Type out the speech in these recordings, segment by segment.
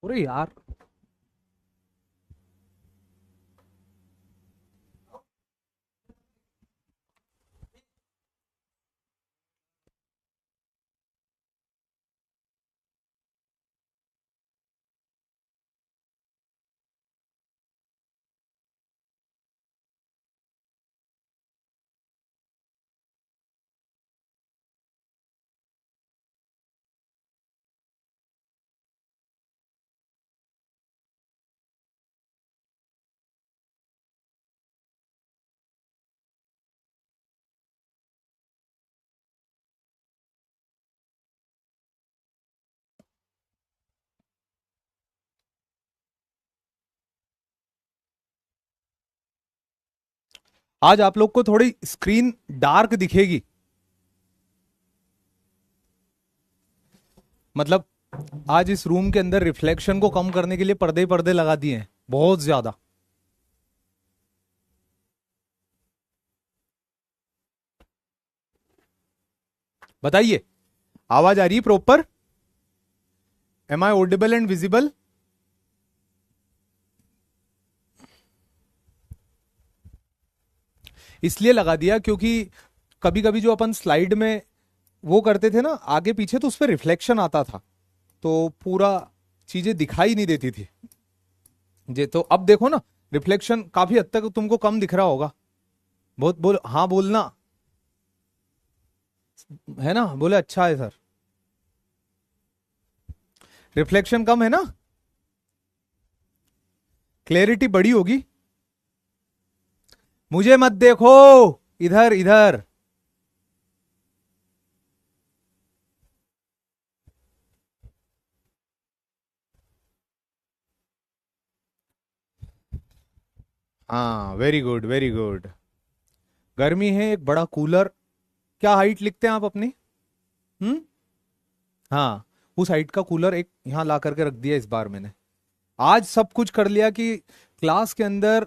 अरे यार। आज आप लोग को थोड़ी स्क्रीन डार्क दिखेगी। मतलब आज इस रूम के अंदर रिफ्लेक्शन को कम करने के लिए पर्दे ही पर्दे लगा दिए हैं, बहुत ज्यादा। बताइए, आवाज आ रही है proper? Am I audible and visible? इसलिए लगा दिया क्योंकि कभी कभी जो अपन स्लाइड में वो करते थे ना आगे पीछे, तो उस पर रिफ्लेक्शन आता था, तो पूरा चीजें दिखाई नहीं देती थी। जे तो अब देखो ना, रिफ्लेक्शन काफी हद तक तुमको कम दिख रहा होगा। बहुत बोल, हाँ बोलना है ना, बोले अच्छा है सर। रिफ्लेक्शन कम है ना, क्लैरिटी बड़ी होगी। मुझे मत देखो, इधर इधर। हाँ, वेरी गुड वेरी गुड। गर्मी है, एक बड़ा कूलर। क्या हाइट लिखते हैं आप अपनी? हम्म। हाँ, उस हाइट का कूलर एक यहां ला करके रख दिया इस बार मैंने। आज सब कुछ कर लिया कि क्लास के अंदर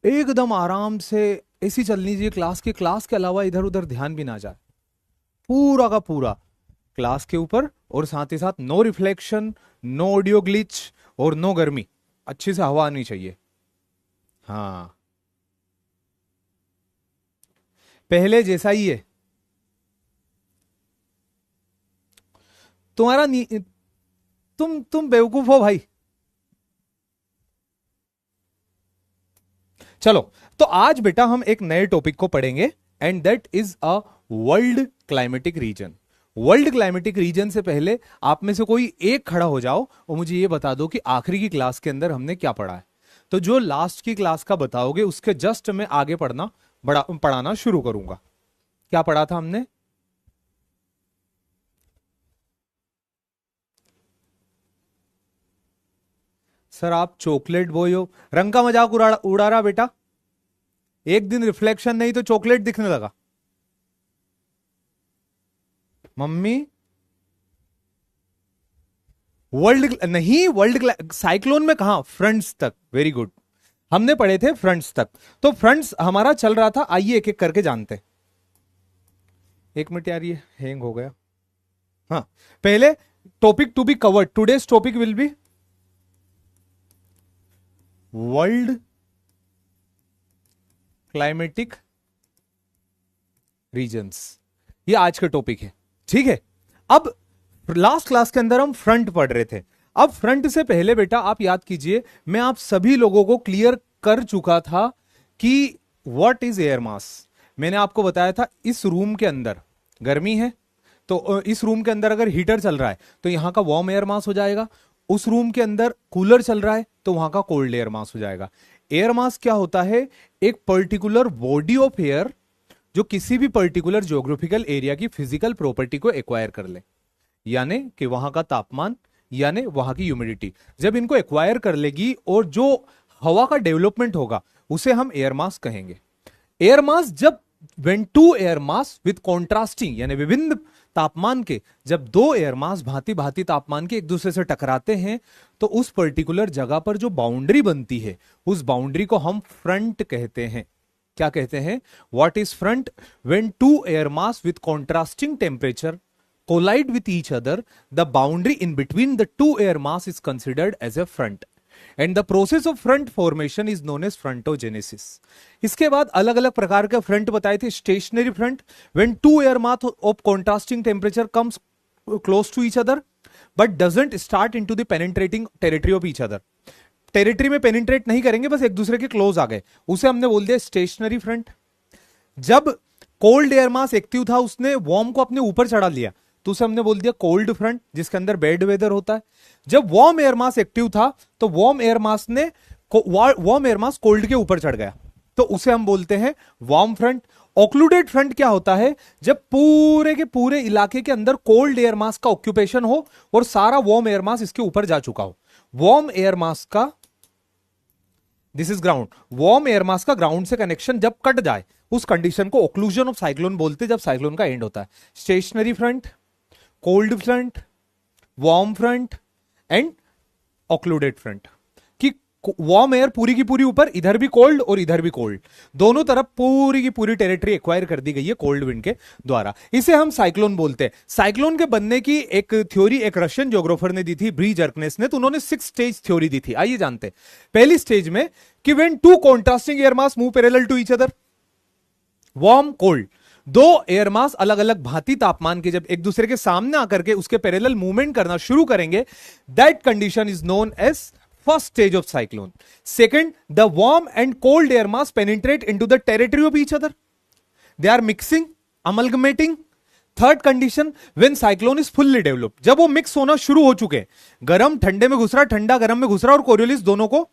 एकदम आराम से एसी चलनी चाहिए। क्लास के अलावा इधर उधर ध्यान भी ना जाए, पूरा का पूरा क्लास के ऊपर। और साथ ही साथ no reflection, no audio glitch और नो गर्मी। अच्छी से हवा आनी चाहिए। हाँ, पहले जैसा ही है तुम्हारा तुम बेवकूफ हो भाई। चलो, तो आज बेटा हम एक नए टॉपिक को पढ़ेंगे, and that is a world climatic reason. World climatic reason से पहले आप में से कोई एक खड़ा हो जाओ और मुझे ये बता दो कि आखिरी की क्लास के अंदर हमने क्या पढ़ा है। तो जो लास्ट की क्लास का बताओगे उसके जस्ट मैं आगे पढ़ाना शुरू करूंगा। क्या पढ़ा था हमने? सर आप चॉकलेट बॉय हो, रंग का मजाक उड़ा रहा बेटा। एक दिन रिफ्लेक्शन नहीं तो चॉकलेट दिखने लगा। मम्मी, वर्ल्ड नहीं, वर्ल्ड साइक्लोन में कहा? फ्रंट्स तक, वेरी गुड। हमने पढ़े थे फ्रंट्स तक। तो फ्रंट्स हमारा चल रहा था, आइए एक एक करके जानते हैं। एक मिनट यार, ये हैंग हो गया। हाँ, पहले topic to be covered today's topic will be world climatic regions. ये आज का टॉपिक है, ठीक है। अब लास्ट क्लास के अंदर हम फ्रंट पढ़ रहे थे। अब फ्रंट से पहले बेटा आप याद कीजिए, मैं आप सभी लोगों को क्लियर कर चुका था कि व्हाट इज एयर मास। मैंने आपको बताया था इस रूम के अंदर गर्मी है, तो इस रूम के अंदर अगर हीटर चल रहा है तो यहां का वार्म एयर मास हो जाएगा। उस रूम के अंदर कूलर चल रहा है तो वहां का कोल्ड एयर मास हो जाएगा। एयर मास क्या होता है? एक पर्टिकुलर बॉडी ऑफ एयर जो किसी भी पर्टिकुलर ज्योग्राफिकल एरिया की फिजिकल प्रॉपर्टी को एक्वायर कर ले, यानी कि वहां का तापमान, यानी वहां की ह्यूमिडिटी जब इनको एक्वायर कर लेगी और जो हवा का डेवलपमेंट होगा उसे हम एयर मास कहेंगे। एयर मास जब when two air mass with contrasting, यानी विभिन्न तापमान के, जब दो एयर मास भांति भांति तापमान के एक दूसरे से टकराते हैं तो उस पर्टिकुलर जगह पर जो बाउंड्री बनती है उस बाउंड्री को हम फ्रंट कहते हैं। क्या कहते हैं? What is front? When two air mass with contrasting temperature collide with each other, the boundary in between the two air mass is considered as a front. And the process of front formation is known as frontogenesis. इसके बाद अलग अलग प्रकार के front बताए थे. Stationary front, when two air mass of contrasting temperature comes close to each other but doesn't start into the penetrating territory of each other. Territory में penetrate नहीं करेंगे, बस एक दूसरे के क्लोज आ गए, उसे हमने बोल दिया स्टेशनरी फ्रंट. जब कोल्ड एयर मास एक्टिव था, उसने वार्म को अपने ऊपर चढ़ा लिया, तो उसे हमने बोल दिया कोल्ड फ्रंट, जिसके अंदर बेड वेदर होता है. जब वार्म एयर मास एक्टिव था, तो वार्म एयर मास कोल्ड के ऊपर चढ़ गया, तो उसे हम बोलते हैं वार्म फ्रंट. ऑक्लूडेड फ्रंट क्या होता है? जब पूरे के पूरे इलाके के अंदर कोल्ड एयर मास का ऑक्यूपेशन हो और सारा वार्म एयर मास इसके ऊपर जा चुका हो. वार्म एयर मास का, this is ground, warm air mass का ग्राउंड से कनेक्शन जब कट जाए, उस कंडीशन को ओक्लूजन ऑफ साइक्लोन बोलते हैं, जब साइक्लोन का एंड होता है. Stationary front, cold front, warm front and occluded front. कि वार्म एयर पूरी की पूरी ऊपर, इधर भी कोल्ड और इधर भी कोल्ड, दोनों तरफ पूरी की पूरी टेरिटरी एक्वायर कर दी गई है कोल्ड विंड के द्वारा. इसे हम साइक्लोन बोलते हैं. साइक्लोन के बनने की एक थ्योरी एक रशियन ज्योग्राफर ने दी थी, ब्री जर्कनेस ने. तो उन्होंने 6 स्टेज थ्योरी दी थी. आइए जानते हैं. पहली स्टेज में कि when two contrasting air mass move parallel to each other, warm cold, दो एयर मास अलग अलग भांति तापमान के जब एक दूसरे के सामने आकर के उसके पैरेलल मूवमेंट करना शुरू करेंगे, that condition is known as first stage of cyclone. Second, the warm and cold air mass penetrate into the territory of each other, they are mixing, amalgamating. Third condition, when cyclone is fully developed, जब वो mix होना शुरू हो चुके, गर्म ठंडे में घुस रहा, ठंडा गर्म में घुस रहा, और कोरियोलिस दोनों को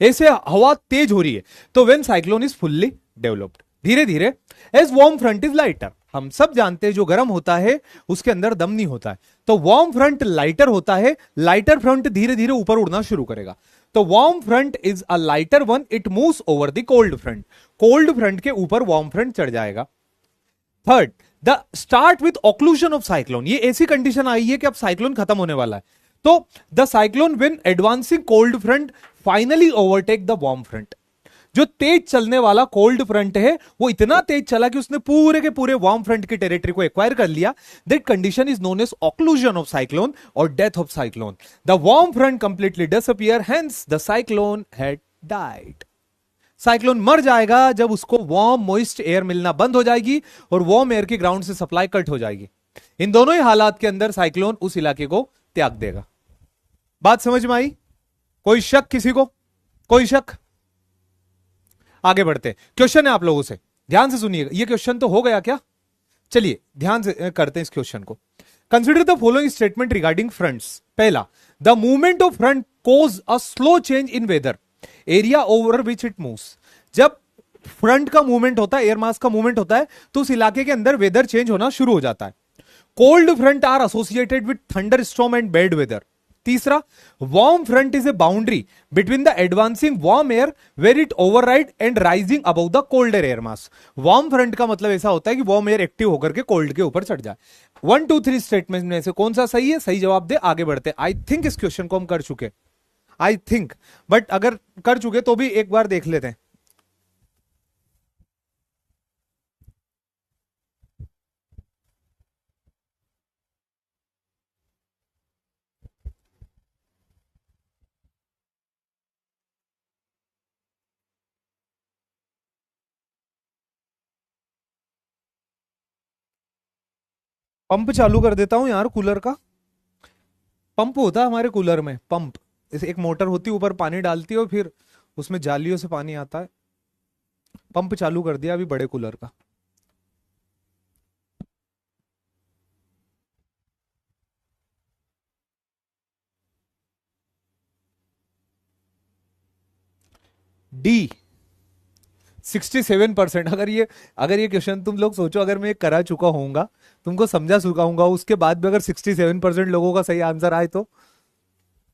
ऐसे हवा तेज हो रही है, तो when cyclone is fully developed. धीरे धीरे as warm front is lighter, हम सब जानते हैं जो गर्म होता है उसके अंदर दम नहीं होता है, तो वार्म फ्रंट लाइटर होता है, लाइटर फ्रंट धीरे धीरे ऊपर उड़ना शुरू करेगा. तो warm front is a lighter one, it moves over the cold front, cold front के ऊपर वार्म फ्रंट चढ़ जाएगा. Third, the start with occlusion of cyclone, ये ऐसी कंडीशन आई है कि अब साइक्लोन खत्म होने वाला है, तो the cyclone when advancing cold front finally overtake the warm front. जो तेज चलने वाला कोल्ड फ्रंट है, वो इतना तेज चला कि उसने पूरे के पूरे वार्म फ्रंट की टेरिटरी को एक्वायर कर लिया. That condition is known as occlusion of cyclone और death of cyclone. The warm front completely disappear, hence the cyclone had died. Cyclone मर जाएगा जब उसको वार्म मॉइस्ट एयर मिलना बंद हो जाएगी और वार्म एयर की ग्राउंड से सप्लाई कट हो जाएगी. इन दोनों ही हालात के अंदर साइक्लोन उस इलाके को त्याग देगा. बात समझ में आई? कोई शक किसी को? कोई शक? आगे बढ़ते. क्वेश्चन है आप लोगों से, ध्यान से सुनिएगा. ये क्वेश्चन तो हो गया क्या? चलिए ध्यान से करते हैं इस क्वेश्चन को. Consider the following statement regarding fronts. पहला, the movement of front cause a slow change in weather area over which it moves. जब फ्रंट का मूवमेंट होता है, एयर मास का मूवमेंट होता है, तो उस इलाके के अंदर वेदर चेंज होना शुरू हो जाता है. Cold front are associated with thunder storm and bad weather. तीसरा, warm front is a boundary between the advancing warm air where it override and rising above the colder air mass. Warm front का मतलब ऐसा होता है कि warm air active होकर के cold के ऊपर चढ़ जाए. 1 2 3 स्टेटमेंट में से कौन सा सही है? सही जवाब दे. आगे बढ़ते. आई थिंक इस क्वेश्चन को हम कर चुके, आई थिंक, बट अगर कर चुके तो भी एक बार देख लेते हैं. पंप चालू कर देता हूं यार कूलर का. पंप होता है हमारे कूलर में, पंप. जैसे एक मोटर होती है, ऊपर पानी डालती है और फिर उसमें जालियों से पानी आता है. पंप चालू कर दिया अभी बड़े कूलर का. डी 67%. अगर ये क्वेश्चन तुम लोग सोचो, अगर मैं करा चुका होऊंगा, तुमको समझा चुका होऊंगा, उसके बाद भी अगर 67% लोगों का सही आंसर आए तो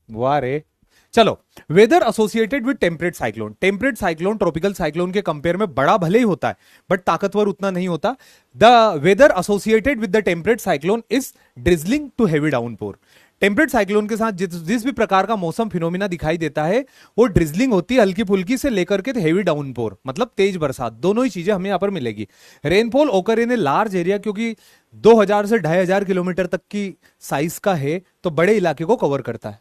वाह रे. चलो, weather associated with temperate cyclone. Temperate cyclone tropical cyclone के कंपेयर में बड़ा भले ही होता है, बट ताकतवर उतना नहीं होता. The weather associated with the temperate cyclone is drizzling to heavy downpour. Temperate cyclone के साथ जिस भी प्रकार का मौसम फिनोमिना दिखाई देता है वो ड्रिजलिंग होती है, हल्की फुल्की से लेकर के हेवी डाउनपोर, मतलब तेज बरसात, दोनों ही चीजें हमें यहां पर मिलेगी। रेनफॉल ओकर इन ए लार्ज एरिया, क्योंकि 2000 से 2500 किलोमीटर तक की साइज का है तो बड़े इलाके को कवर करता है।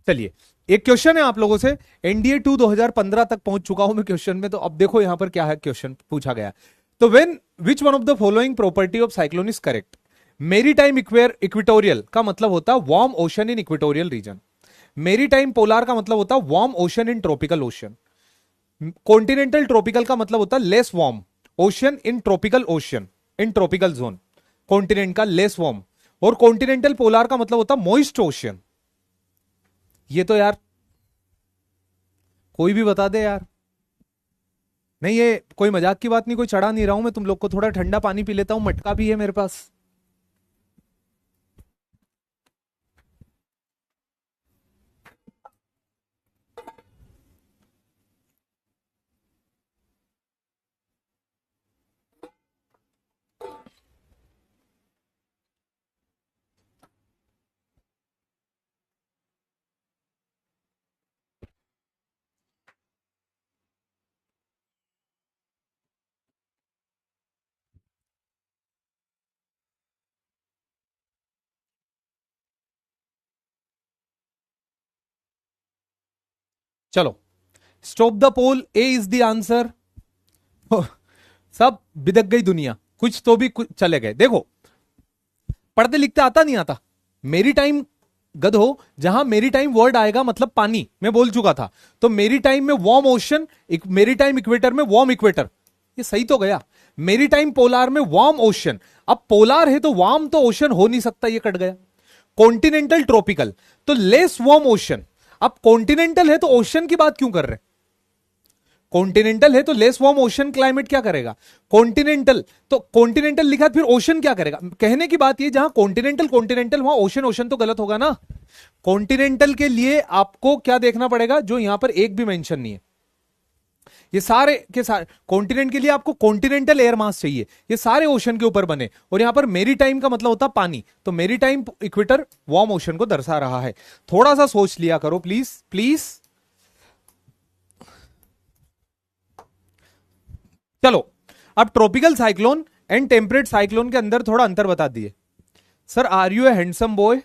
चलिए एक क्वेश्चन है आप लोगों से, एनडीए 2 2015 तक पहुंच चुका हूं मैं क्वेश्चन में, तो अब देखो यहां पर क्या है क्वेश्चन पूछा गया। तो when which one of the following property of cyclone is correct. मेरी टाइम इक्वेटोरियल का मतलब होता है warm ocean in equatorial region. मेरी टाइम पोलार का मतलब होता है warm ocean in tropical ocean. Continental tropical का मतलब होता है less warm ocean in tropical ocean, in tropical zone continent का लेस वार्म। और कॉन्टिनेंटल पोलार का मतलब होता है मॉइस्ट ओशन। ये तो यार कोई भी बता दे यार। नहीं ये कोई मजाक की बात नहीं, कोई चढ़ा नहीं रहा हूं मैं तुम लोग को, थोड़ा ठंडा पानी पी लेता हूं, मटका भी है मेरे पास। चलो stop the poll, a is the answer. सब बिदक गई दुनिया, कुछ तो भी कुछ चले गए। देखो पढ़ते लिखते आता नहीं आता। मेरी टाइम गधो, जहां मेरी टाइम वर्ड आएगा मतलब पानी, मैं बोल चुका था। तो मेरी टाइम में वार्म ओशन, मेरी टाइम इक्वेटर में वार्म इक्वेटर, ये सही तो गया। मेरी टाइम पोलार में वार्म ओशन, अब पोलार है तो वार्म तो ओशन हो नहीं सकता, ये कट गया। कॉन्टिनेंटल ट्रॉपिकल तो लेस वार्म ओशन। अब कॉन्टिनेंटल है तो ओशन की बात क्यों कर रहे हैं? कॉन्टिनेंटल है तो लेस वार्म ओशन क्लाइमेट क्या करेगा? कॉन्टिनेंटल, तो कॉन्टिनेंटल लिखा फिर ओशन क्या करेगा? कहने की बात ये, जहां कॉन्टिनेंटल कॉन्टिनेंटल वहां ओशन ओशन तो गलत होगा ना। कॉन्टिनेंटल के लिए आपको क्या देखना पड़ेगा, जो यहां पर एक भी मेंशन नहीं है। ये सारे के सारे कॉन्टिनेंट के लिए आपको कॉन्टिनेंटल एयर मास चाहिए, ये सारे ओशन के ऊपर बने। और यहां पर मेरी टाइम का मतलब होता पानी, तो मेरी टाइम इक्वेटर वार्म ओशन को दर्शा रहा है। थोड़ा सा सोच लिया करो प्लीज प्लीज। चलो अब tropical cyclone and temperate cyclone के अंदर थोड़ा अंतर बता दिए। Sir are you a handsome boy?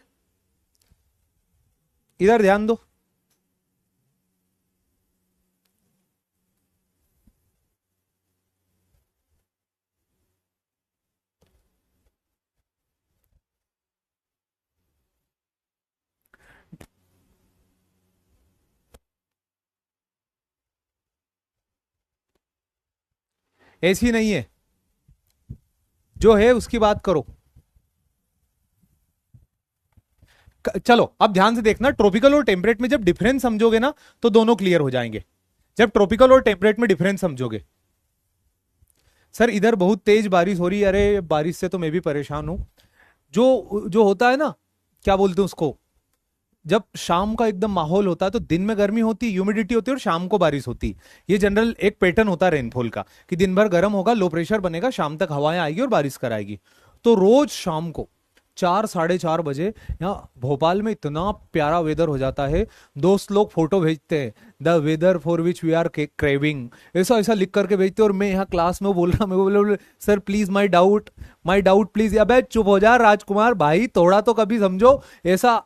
इधर ध्यान दो। ऐसी नहीं है, जो है उसकी बात करो। चलो अब ध्यान से देखना, ट्रॉपिकल और टेम्परेट में जब डिफरेंस समझोगे ना तो दोनों क्लियर हो जाएंगे। जब ट्रॉपिकल और टेम्परेट में डिफरेंस समझोगे। सर इधर बहुत तेज बारिश हो रही है। अरे बारिश से तो मैं भी परेशान हूं। जो जो होता है ना, क्या बोलते हैं उसको, जब शाम का एकदम माहौल होता है तो दिन में गर्मी होती, ह्यूमिडिटी होती है और शाम को बारिश होती। ये जनरल एक पैटर्न होता है रेनफॉल का, कि दिन भर गर्म होगा, लो प्रेशर बनेगा, शाम तक हवाएं आएगी और बारिश कराएगी। तो रोज शाम को 4 साढ़े 4 बजे यहाँ भोपाल में इतना प्यारा वेदर हो जाता है। दोस्त लोग फोटो भेजते हैं, the weather for which we are craving, ऐसा ऐसा लिख करके भेजते हैं। और मैं यहाँ क्लास में बोल रहा, मैं बोल sir please my doubt please. अबे चुप हो जा राजकुमार भाई, थोड़ा तो कभी समझो, ऐसा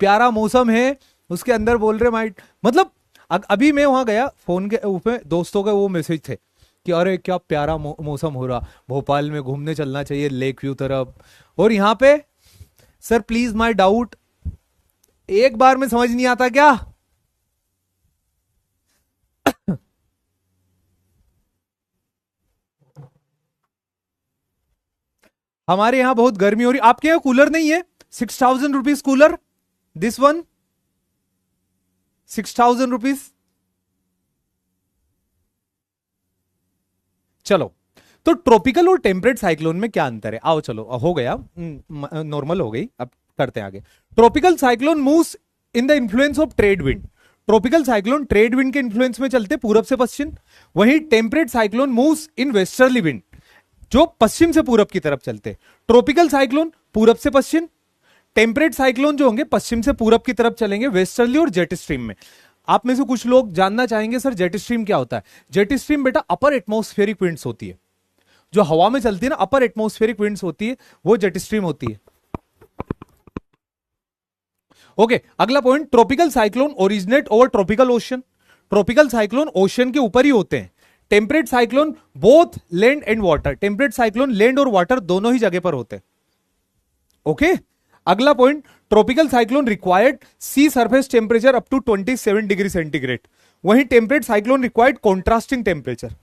प्यारा मौसम है उसके अंदर बोल रहे माइट, मतलब अभी मैं वहां गया, फोन के ऊपर दोस्तों के वो मैसेज थे कि अरे क्या प्यारा मौसम हो रहा, भोपाल में घूमने चलना चाहिए लेक व्यू तरफ। और यहां पे सर प्लीज माय डाउट, एक बार में समझ नहीं आता क्या? हमारे यहां बहुत गर्मी हो रही, आपके यहां कूलर नहीं है? 6000 rupees cooler, this one 6000 rupees. चलो तो ट्रॉपिकल और टेम्परेट साइक्लोन में क्या अंतर है? आओ चलो, हो गया नॉर्मल हो गई, अब करते हैं आगे। Tropical cyclone moves in the influence of trade wind. Tropical cyclone trade wind के इन्फ्लुएंस में चलते पूरब से पश्चिम। वहीं temperate cyclone moves in westerly wind, जो पश्चिम से पूरब की तरफ चलते। ट्रॉपिकल साइक्लोन पूरब से पश्चिम, टेम्परेट साइक्लोन जो होंगे पश्चिम से पूरब की तरफ चलेंगे वेस्टर्ली और जेट स्ट्रीम में। आप में से कुछ लोग जानना चाहेंगे सर जेट स्ट्रीम क्या होता है। जेट स्ट्रीम बेटा अपर एटमॉस्फेरिक विंड्स होती है, जो हवा में चलती है ना, अपर एटमॉस्फेरिक विंड्स होती है, वो जेट स्ट्रीम होती है। ओके, अगला point, tropical cyclone originate over tropical ocean. Tropical cyclone ocean के ऊपर ही होते हैं। Temperate cyclone both land and water, temperate cyclone land और वाटर दोनों ही जगह पर होते हैं। ओके, अगला point, tropical cyclone required sea surface temperature up to 27 degree centigrade, वहीं temperate cyclone required contrasting temperature.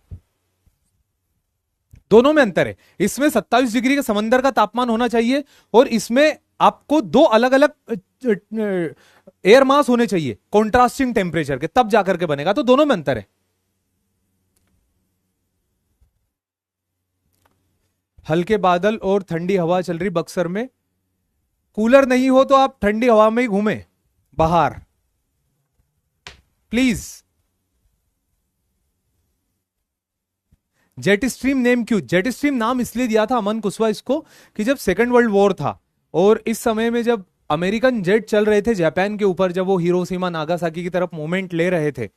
दोनों में अंतर है, इसमें 27 डिग्री का समंदर का तापमान होना चाहिए और इसमें आपको दो अलग अलग एयर मास होने चाहिए कॉन्ट्रास्टिंग टेम्परेचर के, तब जाकर के बनेगा। तो दोनों में अंतर है। हल्के बादल और ठंडी हवा चल रही बक्सर में, कूलर नहीं हो तो आप ठंडी हवा में ही घूमें बाहर प्लीज। जेट स्ट्रीम नेम क्यों? जेट स्ट्रीम नाम इसलिए दिया था अमन कुशवाहा इसको कि जब सेकेंड वर्ल्ड वॉर था और इस समय में जब अमेरिकन जेट चल रहे थे जापान के ऊपर, जब वो हिरोशिमा नागासाकी की तरफ मूवमेंट ले रहे थे,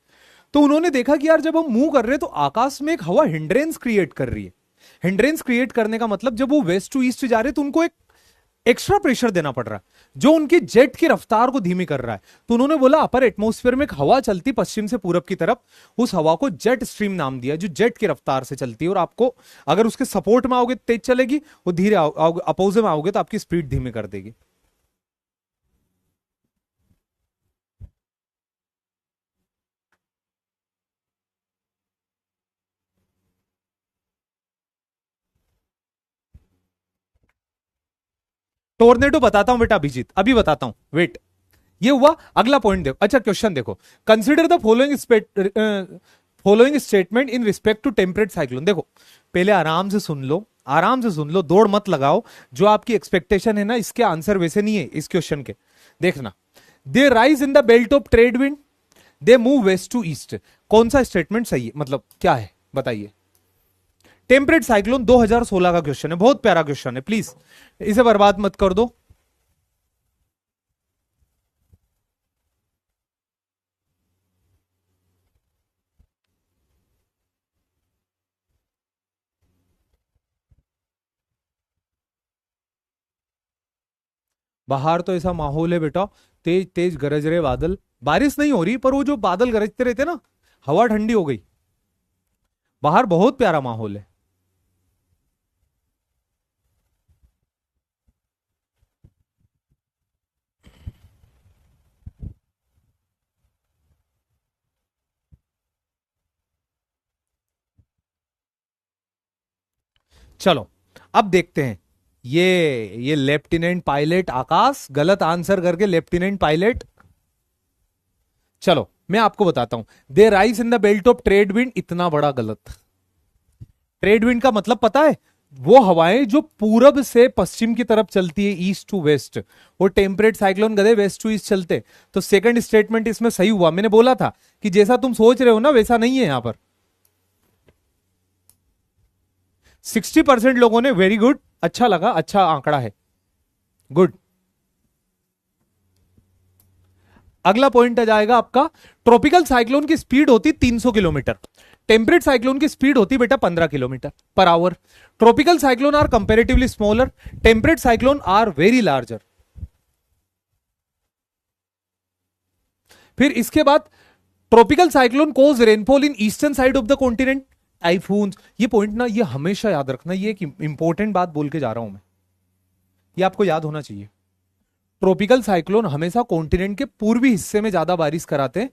तो उन्होंने देखा कि यार जब हम मूव कर रहे हैं तो आकाश में एक हवा हिंड्रेंस क्रिएट कर रही है। हिंड्रेंस क्रिएट करने का मतलब जब वो वेस्ट टू ईस्ट जा रहे तो उनको एक एक्स्ट्रा प्रेशर देना पड़ रहा है जो उनकी जेट की रफ्तार को धीमी कर रहा है। तो उन्होंने बोला अपर एटमॉस्फेयर में एक हवा चलती पश्चिम से पूरब की तरफ, उस हवा को जेट स्ट्रीम नाम दिया, जो जेट की रफ्तार से चलती है और आपको अगर उसके सपोर्ट में आओगे तेज चलेगी, वो धीरे अपोजिट में आओगे तो आपकी स्पीड धीमी कर देगी। टोर्नेडो बताता हूं बेटा अभिजीत, अभी बताता हूं, वेट। ये हुआ, अगला पॉइंट देखो। अच्छा क्वेश्चन देखो, consider the following statement in respect to temperate cyclone. देखो पहले आराम से सुन लो, आराम से सुन लो, दौड़ मत लगाओ। जो आपकी एक्सपेक्टेशन है ना, इसके आंसर वैसे नहीं है इस क्वेश्चन के। देखना, they rise in the belt of trade wind, they move west to east. कौन सा स्टेटमेंट सही है, मतलब क्या है बताइए। टेम्परेट साइक्लोन 2016 का क्वेश्चन है, बहुत प्यारा क्वेश्चन है, प्लीज इसे बर्बाद मत कर दो। बाहर तो ऐसा माहौल है बेटा, तेज तेज गरज रहे बादल, बारिश नहीं हो रही पर वो जो बादल गरजते रहते ना, हवा ठंडी हो गई। बाहर बहुत प्यारा माहौल है। चलो अब देखते हैं। ये लेफ्टिनेंट पायलट आकाश गलत आंसर करके लेफ्टिनेंट पायलट। चलो मैं आपको बताता हूं, दे rise in the belt of trade wind, इतना बड़ा गलत। ट्रेड विंड का मतलब पता है, वो हवाएं जो पूरब से पश्चिम की तरफ चलती है, ईस्ट टू वेस्ट। वो टेम्परेट साइक्लोन गधे वेस्ट टू ईस्ट चलते। तो सेकंड स्टेटमेंट इसमें सही हुआ। मैंने बोला था कि जैसा तुम सोच रहे हो ना वैसा नहीं है यहां पर। 60% लोगों ने वेरी गुड, अच्छा लगा, अच्छा आंकड़ा है, गुड। अगला पॉइंट आ जाएगा आपका, ट्रॉपिकल साइक्लोन की स्पीड होती 300 किलोमीटर, टेम्परेट साइक्लोन की स्पीड होती बेटा 15 kilometre per hour. Tropical cyclone are comparatively smaller, temperate cyclone are very larger. फिर इसके बाद, tropical cyclone cause rainfall in eastern side of the continent, typhoon. ये point ना, ये हमेशा याद रखना, ये एक इंपॉर्टेंट बात बोल के जा रहा हूं मैं, ये आपको याद होना चाहिए। ट्रॉपिकल साइक्लोन हमेशा कॉन्टिनेंट के पूर्वी हिस्से में ज्यादा बारिश कराते हैं।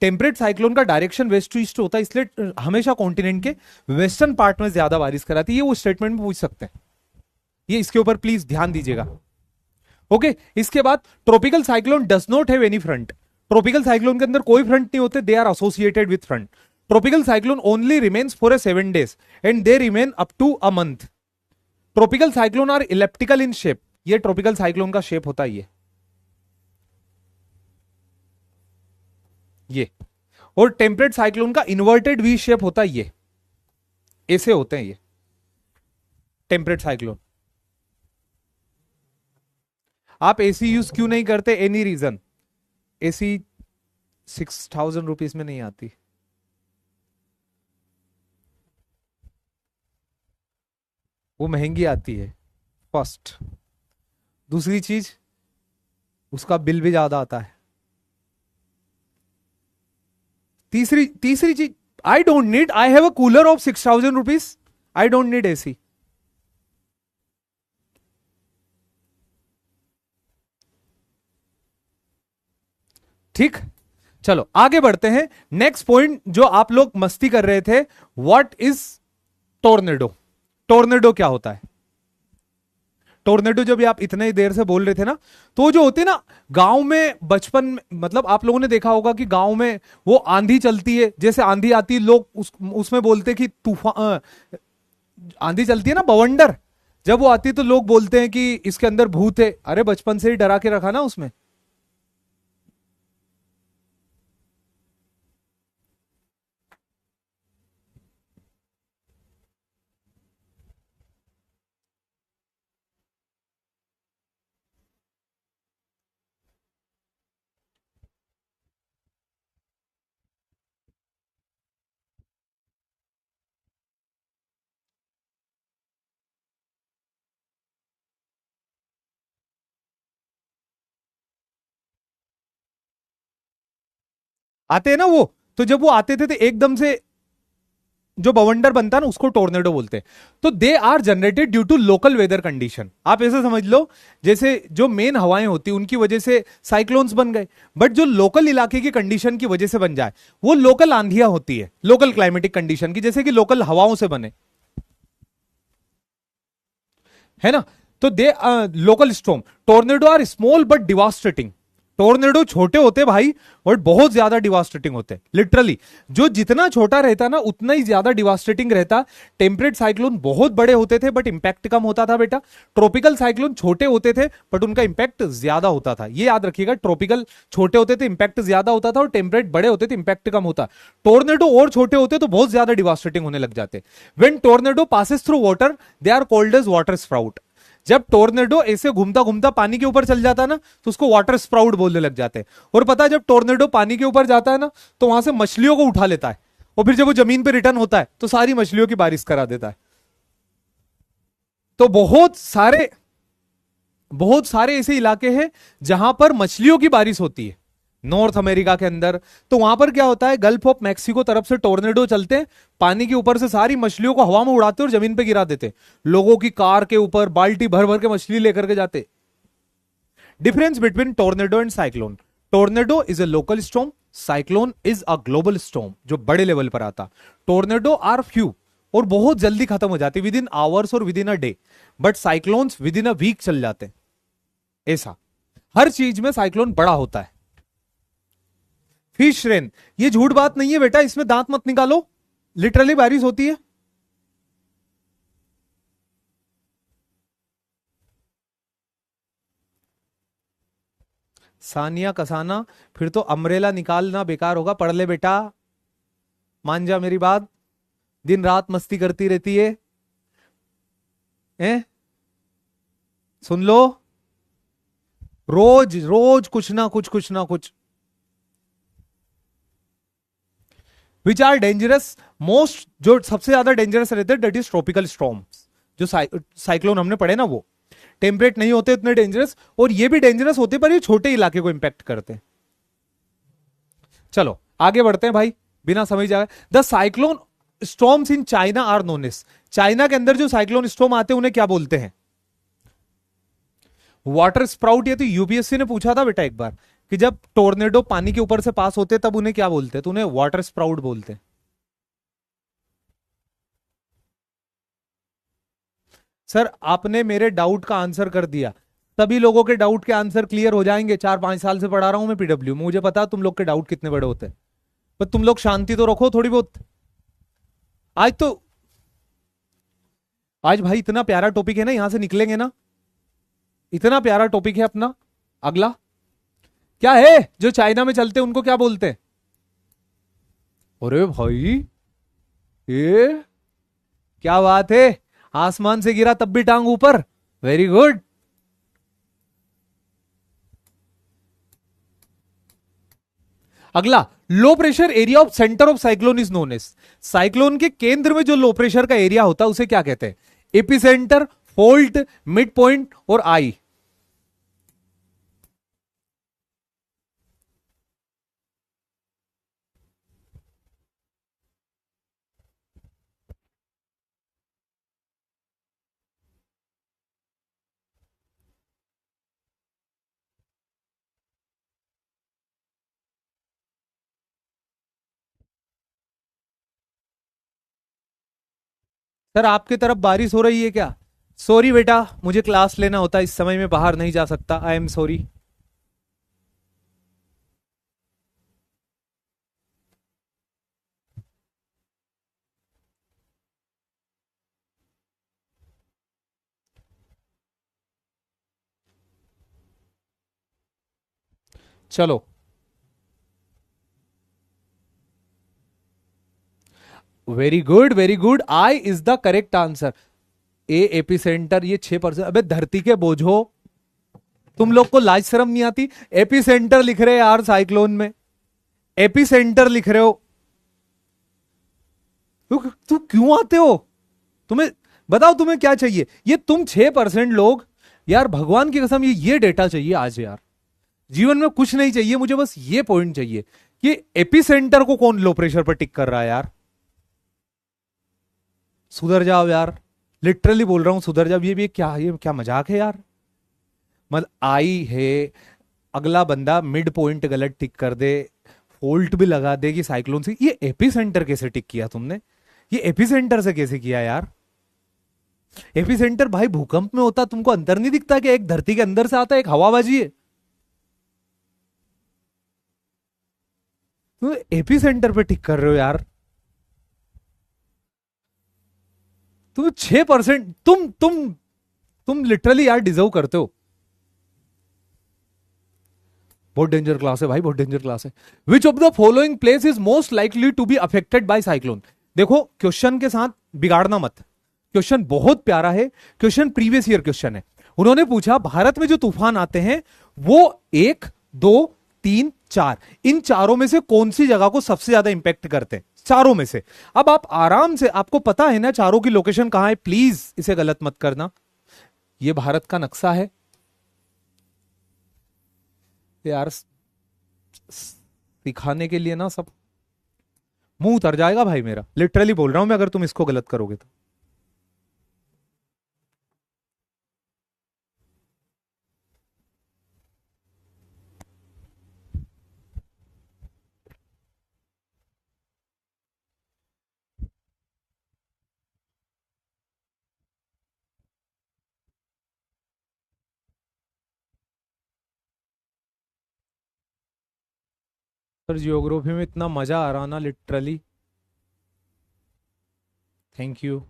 टेम्परेट साइक्लोन का डायरेक्शन वेस्ट टू ईस्ट होता है, इसलिए हमेशा कॉन्टिनेंट के वेस्टर्न पार्ट में ज्यादा बारिश कराती है। ये वो स्टेटमेंट में पूछ सकते हैं, ये इसके ऊपर प्लीज ध्यान दीजिएगा। ओके, इसके बाद, tropical cyclone does not have any front. Tropical cyclone के अंदर कोई फ्रंट नहीं होते, they are associated with front. Tropical cyclone only remains for 7 days and they remain up to a month. Tropical cyclone are elliptical in shape, ये tropical cyclone का shape होता है ये। और टेम्परेट साइक्लोन का इन्वर्टेड वी शेप होता है ये, ऐसे होते हैं ये टेम्परेट साइक्लोन। आप एसी यूज क्यों नहीं करते? Any reason? एसी 6,000 रुपीज में नहीं आती। वो महंगी आती है, फर्स्ट। दूसरी चीज, उसका बिल भी ज्यादा आता है। तीसरी तीसरी चीज, I don't need, I have a cooler of 6,000 rupees, I don't need AC. ठीक, चलो आगे बढ़ते हैं। नेक्स्ट पॉइंट जो आप लोग मस्ती कर रहे थे, व्हाट इज टोर्नेडो? टोर्नेडो क्या होता है? टोर्नेडो जब भी आप इतने ही देर से बोल रहे थे ना, तो जो होती है ना गांव में बचपन में, मतलब आप लोगों ने देखा होगा कि गांव में वो आंधी चलती है, जैसे आंधी आती है लोग उसमें बोलते कि तूफान, आंधी चलती है ना, बवंडर, जब वो आती है तो लोग बोलते हैं कि इसके अंदर भूत है। अरे बचपन से ही डरा के रखा ना उसमें। आते हैं ना वो, तो जब वो आते थे तो एकदम से जो बवंडर बनता है ना, उसको टोर्नेडो बोलते हैं। तो they are generated due to local weather condition. आप ऐसे समझ लो जैसे जो मेन हवाएं होती उनकी वजह से साइक्लोन्स बन गए, बट जो लोकल इलाके की कंडीशन की वजह से बन जाए, वो लोकल आंधियां होती है, लोकल क्लाइमेटिक कंडीशन की, जैसे कि लोकल हवाओं से बने, है ना। तो they local storm, tornado are small but devastating. Tornado छोटे होते भाई, और बहुत ज्यादा डिवास्टेटिंग होते, लिटरली। जो जितना छोटा रहता ना उतना ही ज्यादा डिवास्टेटिंग रहता। टेम्परेट साइक्लोन बहुत बड़े होते थे बट इंपैक्ट कम होता था बेटा। ट्रॉपिकल साइक्लोन छोटे होते थे बट उनका इंपैक्ट ज्यादा होता था। ये याद रखिएगा, ट्रॉपिकल छोटे होते थे, इंपैक्ट ज्यादा होता था, और टेम्परेट बड़े होते थे, इंपैक्ट कम होता। टोर्नेडो और छोटे होते तो बहुत ज्यादा डिवास्टेटिंग होने लग जाते। When tornado passes through water, they are called as water sprout. जब टोर्नेडो ऐसे घूमता घूमता पानी के ऊपर चल जाता है ना, तो उसको वाटर स्प्राउट बोलने लग जाते हैं। और पता है, जब टोर्नेडो पानी के ऊपर जाता है ना, तो वहां से मछलियों को उठा लेता है, और फिर जब वो जमीन पे रिटर्न होता है तो सारी मछलियों की बारिश करा देता है। तो बहुत सारे ऐसे इलाके हैं जहां पर मछलियों की बारिश होती है, नॉर्थ अमेरिका के अंदर। तो वहां पर क्या होता है, गल्फ ऑफ मैक्सिको तरफ से टोर्नेडो चलते हैं, पानी के ऊपर से सारी मछलियों को हवा में उड़ाते और जमीन पे गिरा देते। लोगों की कार के ऊपर बाल्टी भर भर के मछली लेकर के जाते। Difference between tornado and cyclone, tornado is a local storm, cyclone is a global storm जो बड़े लेवल पर आता। टोर्नेडो आर फ्यू और बहुत जल्दी खत्म हो जाती, विद इन आवर्स और within a day, but cyclones within a week चल जाते। ऐसा हर चीज में साइक्लोन बड़ा होता है। फिश रेन, ये झूठ बात नहीं है बेटा, इसमें दांत मत निकालो, लिटरली बारिश होती है। सानिया कसाना, फिर तो अम्ब्रेला निकालना बेकार होगा, पढ़ ले बेटा, मान जा मेरी बात। दिन रात मस्ती करती रहती है, हैं? सुन लो, रोज रोज कुछ ना कुछ, कुछ ना कुछ। विच आर डेंजरस मोस्ट, जो सबसे ज्यादा डेंजरस रहते हैं, डेट इज ट्रॉपिकल स्टॉर्म्स। जो साइक्लोन हमने पढ़े ना, वो टेम्परेट नहीं होते इतने डेंजरस, और ये भी डेंजरस होते पर ये छोटे इलाके को इंपैक्ट करते हैं। चलो आगे बढ़ते हैं भाई, बिना समझ जाए। The cyclone storms in China are known as, China के अंदर जो साइक्लोन स्टॉर्म आते हैं उन्हें क्या बोलते हैं? Water sprout. ये तो यूपीएससी ने पूछा था बेटा एक बार, कि जब टोर्नेडो पानी के ऊपर से पास होते तब उन्हें क्या बोलते हैं, तो उन्हें वाटर स्प्राउट बोलते हैं। सर आपने मेरे डाउट का आंसर कर दिया, सभी लोगों के डाउट के आंसर क्लियर हो जाएंगे। 4-5 साल से पढ़ा रहा हूं मैं पीडब्ल्यू, मुझे पता तुम लोग के डाउट कितने बड़े होते हैं, पर तुम लोग शांति तो रखो थोड़ी बहुत। आज तो, आज भाई इतना प्यारा टॉपिक है ना, यहां से निकलेंगे ना, इतना प्यारा टॉपिक है अपना। अगला क्या है, जो चाइना में चलते हैं उनको क्या बोलते हैं? अरे भाई, ये क्या बात है, आसमान से गिरा तब भी टांग ऊपर, वेरी गुड। अगला, low pressure area of centre of cyclone is known as, cyclone के केंद्र में जो लो प्रेशर का एरिया होता है उसे क्या कहते हैं? एपिसेंटर, फोल्ट, मिड पॉइंट और आई। सर आपकी तरफ बारिश हो रही है क्या? सॉरी बेटा, मुझे क्लास लेना होता है, इस समय में बाहर नहीं जा सकता, आई एम सॉरी। चलो, very good very good, I is the correct answer. A epicentre, ये 6%। अबे धरती के बोझो, तुम लोग को लाज शर्म नहीं आती? एपिसेंटर लिख रहे यार साइक्लोन में, एपिसेंटर लिख रहे हो। तू क्यों आते हो? तुम्हें बताओ तुम्हें क्या चाहिए? ये तुम 6% लोग, यार भगवान की कसम ये डेटा चाहिए आज यार। जीवन में कुछ नहीं चाहिए मुझे, बस ये पॉइंट चाहिए कि एपिसेंटर को कौन लो प्रेशर पर टिक कर रहा है यार। सुधर जाओ यार, लिटरली बोल रहा हूं सुधर जाओ। ये क्या मजाक है यार। मतलब आई है, अगला बंदा मिड पॉइंट गलत टिक कर दे, फोल्ट भी लगा दे कि साइक्लोन से। ये एपिसेंटर कैसे टिक किया तुमने? ये एपिसेंटर से कैसे किया यार? एपिसेंटर भाई भूकंप में होता, तुमको अंतर नहीं दिखता कि एक धरती के अंदर से आता है, एक हवाबाजी है। तुम एपिसेंटर पे टिक कर रहे हो यार। तुम 6%, तुम लिटरली यार डिजर्व करते हो। बहुत डेंजर क्लास है भाई, बहुत डेंजर क्लास है। Which of the following place is most likely to be affected by cyclone? देखो क्वेश्चन के साथ बिगाड़ना मत, क्वेश्चन बहुत प्यारा है, क्वेश्चन प्रीवियस ईयर क्वेश्चन है। उन्होंने पूछा भारत में जो तूफान आते हैं वो 1, 2, 3, 4, इन चारों में से कौन सी जगह को सबसे ज्यादा इंपैक्ट करते हैं? चारों में से। अब आप आराम से, आपको पता है ना चारों की लोकेशन कहां है, प्लीज इसे गलत मत करना। ये भारत का नक्शा है यार, सिखाने के लिए ना सब, मुंह उतर जाएगा भाई मेरा, लिटरली बोल रहा हूं मैं, अगर तुम इसको गलत करोगे तो। सर जियोग्राफी में इतना मजा आ रहा ना, literally, thank you.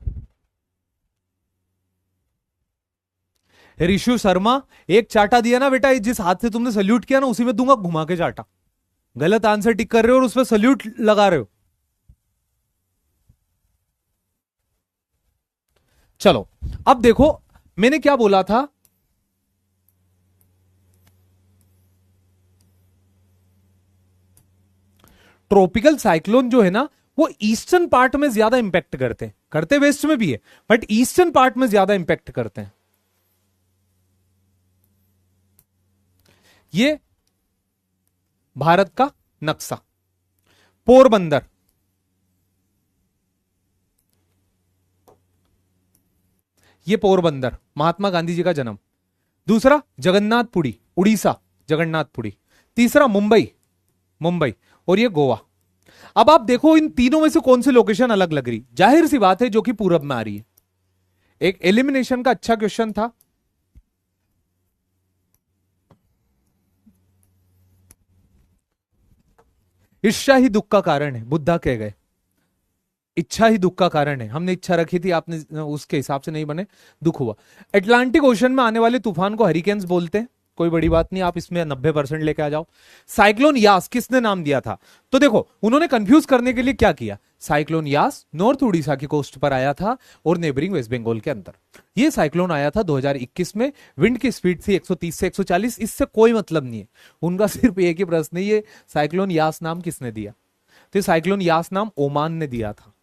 Rishu Sharma, एक चाटा दिया ना बेटा, जिस हाथ से तुमने सल्यूट किया ना उसी में दूंगा घुमा के चाटा। गलत आंसर टिक कर रहे हो और उस पर सल्यूट लगा रहे हो। चलो अब देखो, मैंने क्या बोला था, ट्रॉपिकल साइक्लोन जो है ना वो ईस्टर्न पार्ट में ज्यादा इंपैक्ट करते हैं, करते वेस्ट में भी है बट ईस्टर्न पार्ट में ज्यादा इंपैक्ट करते हैं। ये भारत का नक्शा, पोरबंदर, ये पोरबंदर, महात्मा गांधी जी का जन्म। दूसरा जगन्नाथपुरी, उड़ीसा, जगन्नाथपुरी। तीसरा मुंबई, मुंबई, और ये गोवा। अब आप देखो इन तीनों में से कौन सी लोकेशन अलग लग रही? जाहिर सी बात है जो कि पूरब में आ रही है। एक एलिमिनेशन का अच्छा क्वेश्चन था। इच्छा ही दुख का कारण है, बुद्धा कह गए, इच्छा ही दुख का कारण है। हमने इच्छा रखी थी, आपने उसके हिसाब से नहीं बने, दुख हुआ। अटलांटिक ओशन में आने वाले तूफान को हरिकेन्स बोलते हैं। कोई बड़ी बात नहीं, आप इसमें 90% लेके आ जाओ। साइक्लोन यास किसने नाम दिया था? तो देखो उन्होंने कंफ्यूज करने के लिए क्या किया, साइक्लोन यास नॉर्थ उड़ीसा की कोस्ट पर आया था और नेबरिंग वेस्ट बंगाल के अंदर। ये साइक्लोन आया था 2021 में, विंड की स्पीड थी 130 से 140। इससे कोई मतलब नहीं है उनका, सिर्फ एक ही प्रश्न है, ये साइक्लोन यास नाम किसने दिया? तो साइक्लोन यास नाम ओमान ने दिया था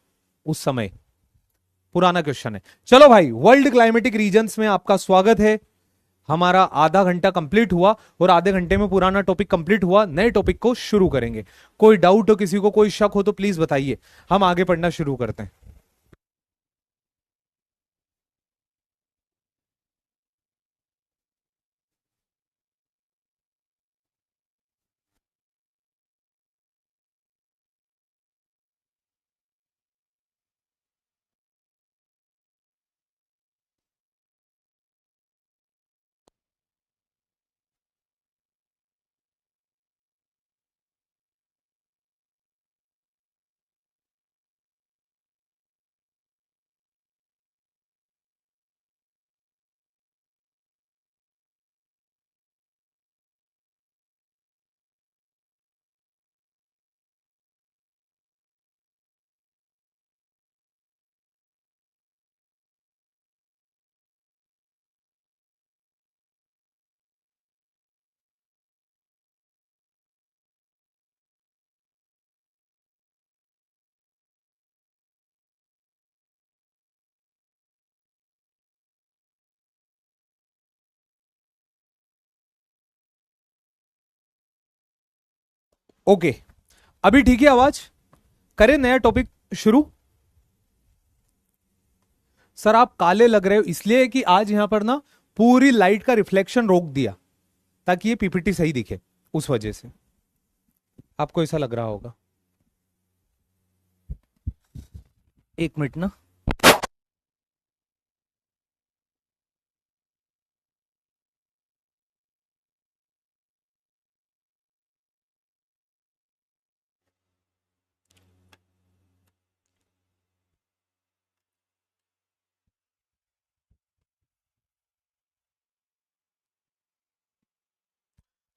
उस समय, पुराना क्वेश्चन है। चलो भाई, वर्ल्ड क्लाइमेटिक रीजन्स में आपका स्वागत है। हमारा आधा घंटा कंप्लीट हुआ और आधे घंटे में पुराना टॉपिक कंप्लीट हुआ, नए टॉपिक को शुरू करेंगे। कोई डाउट हो, किसी को कोई शक हो तो प्लीज बताइए, हम आगे पढ़ना शुरू करते हैं। ओके, अभी ठीक है आवाज? करें नया टॉपिक शुरू? सर आप काले लग रहे हो इसलिए कि आज यहां पर ना पूरी लाइट का रिफ्लेक्शन रोक दिया ताकि ये पीपीटी सही दिखे, उस वजह से आपको ऐसा लग रहा होगा। एक मिनट ना,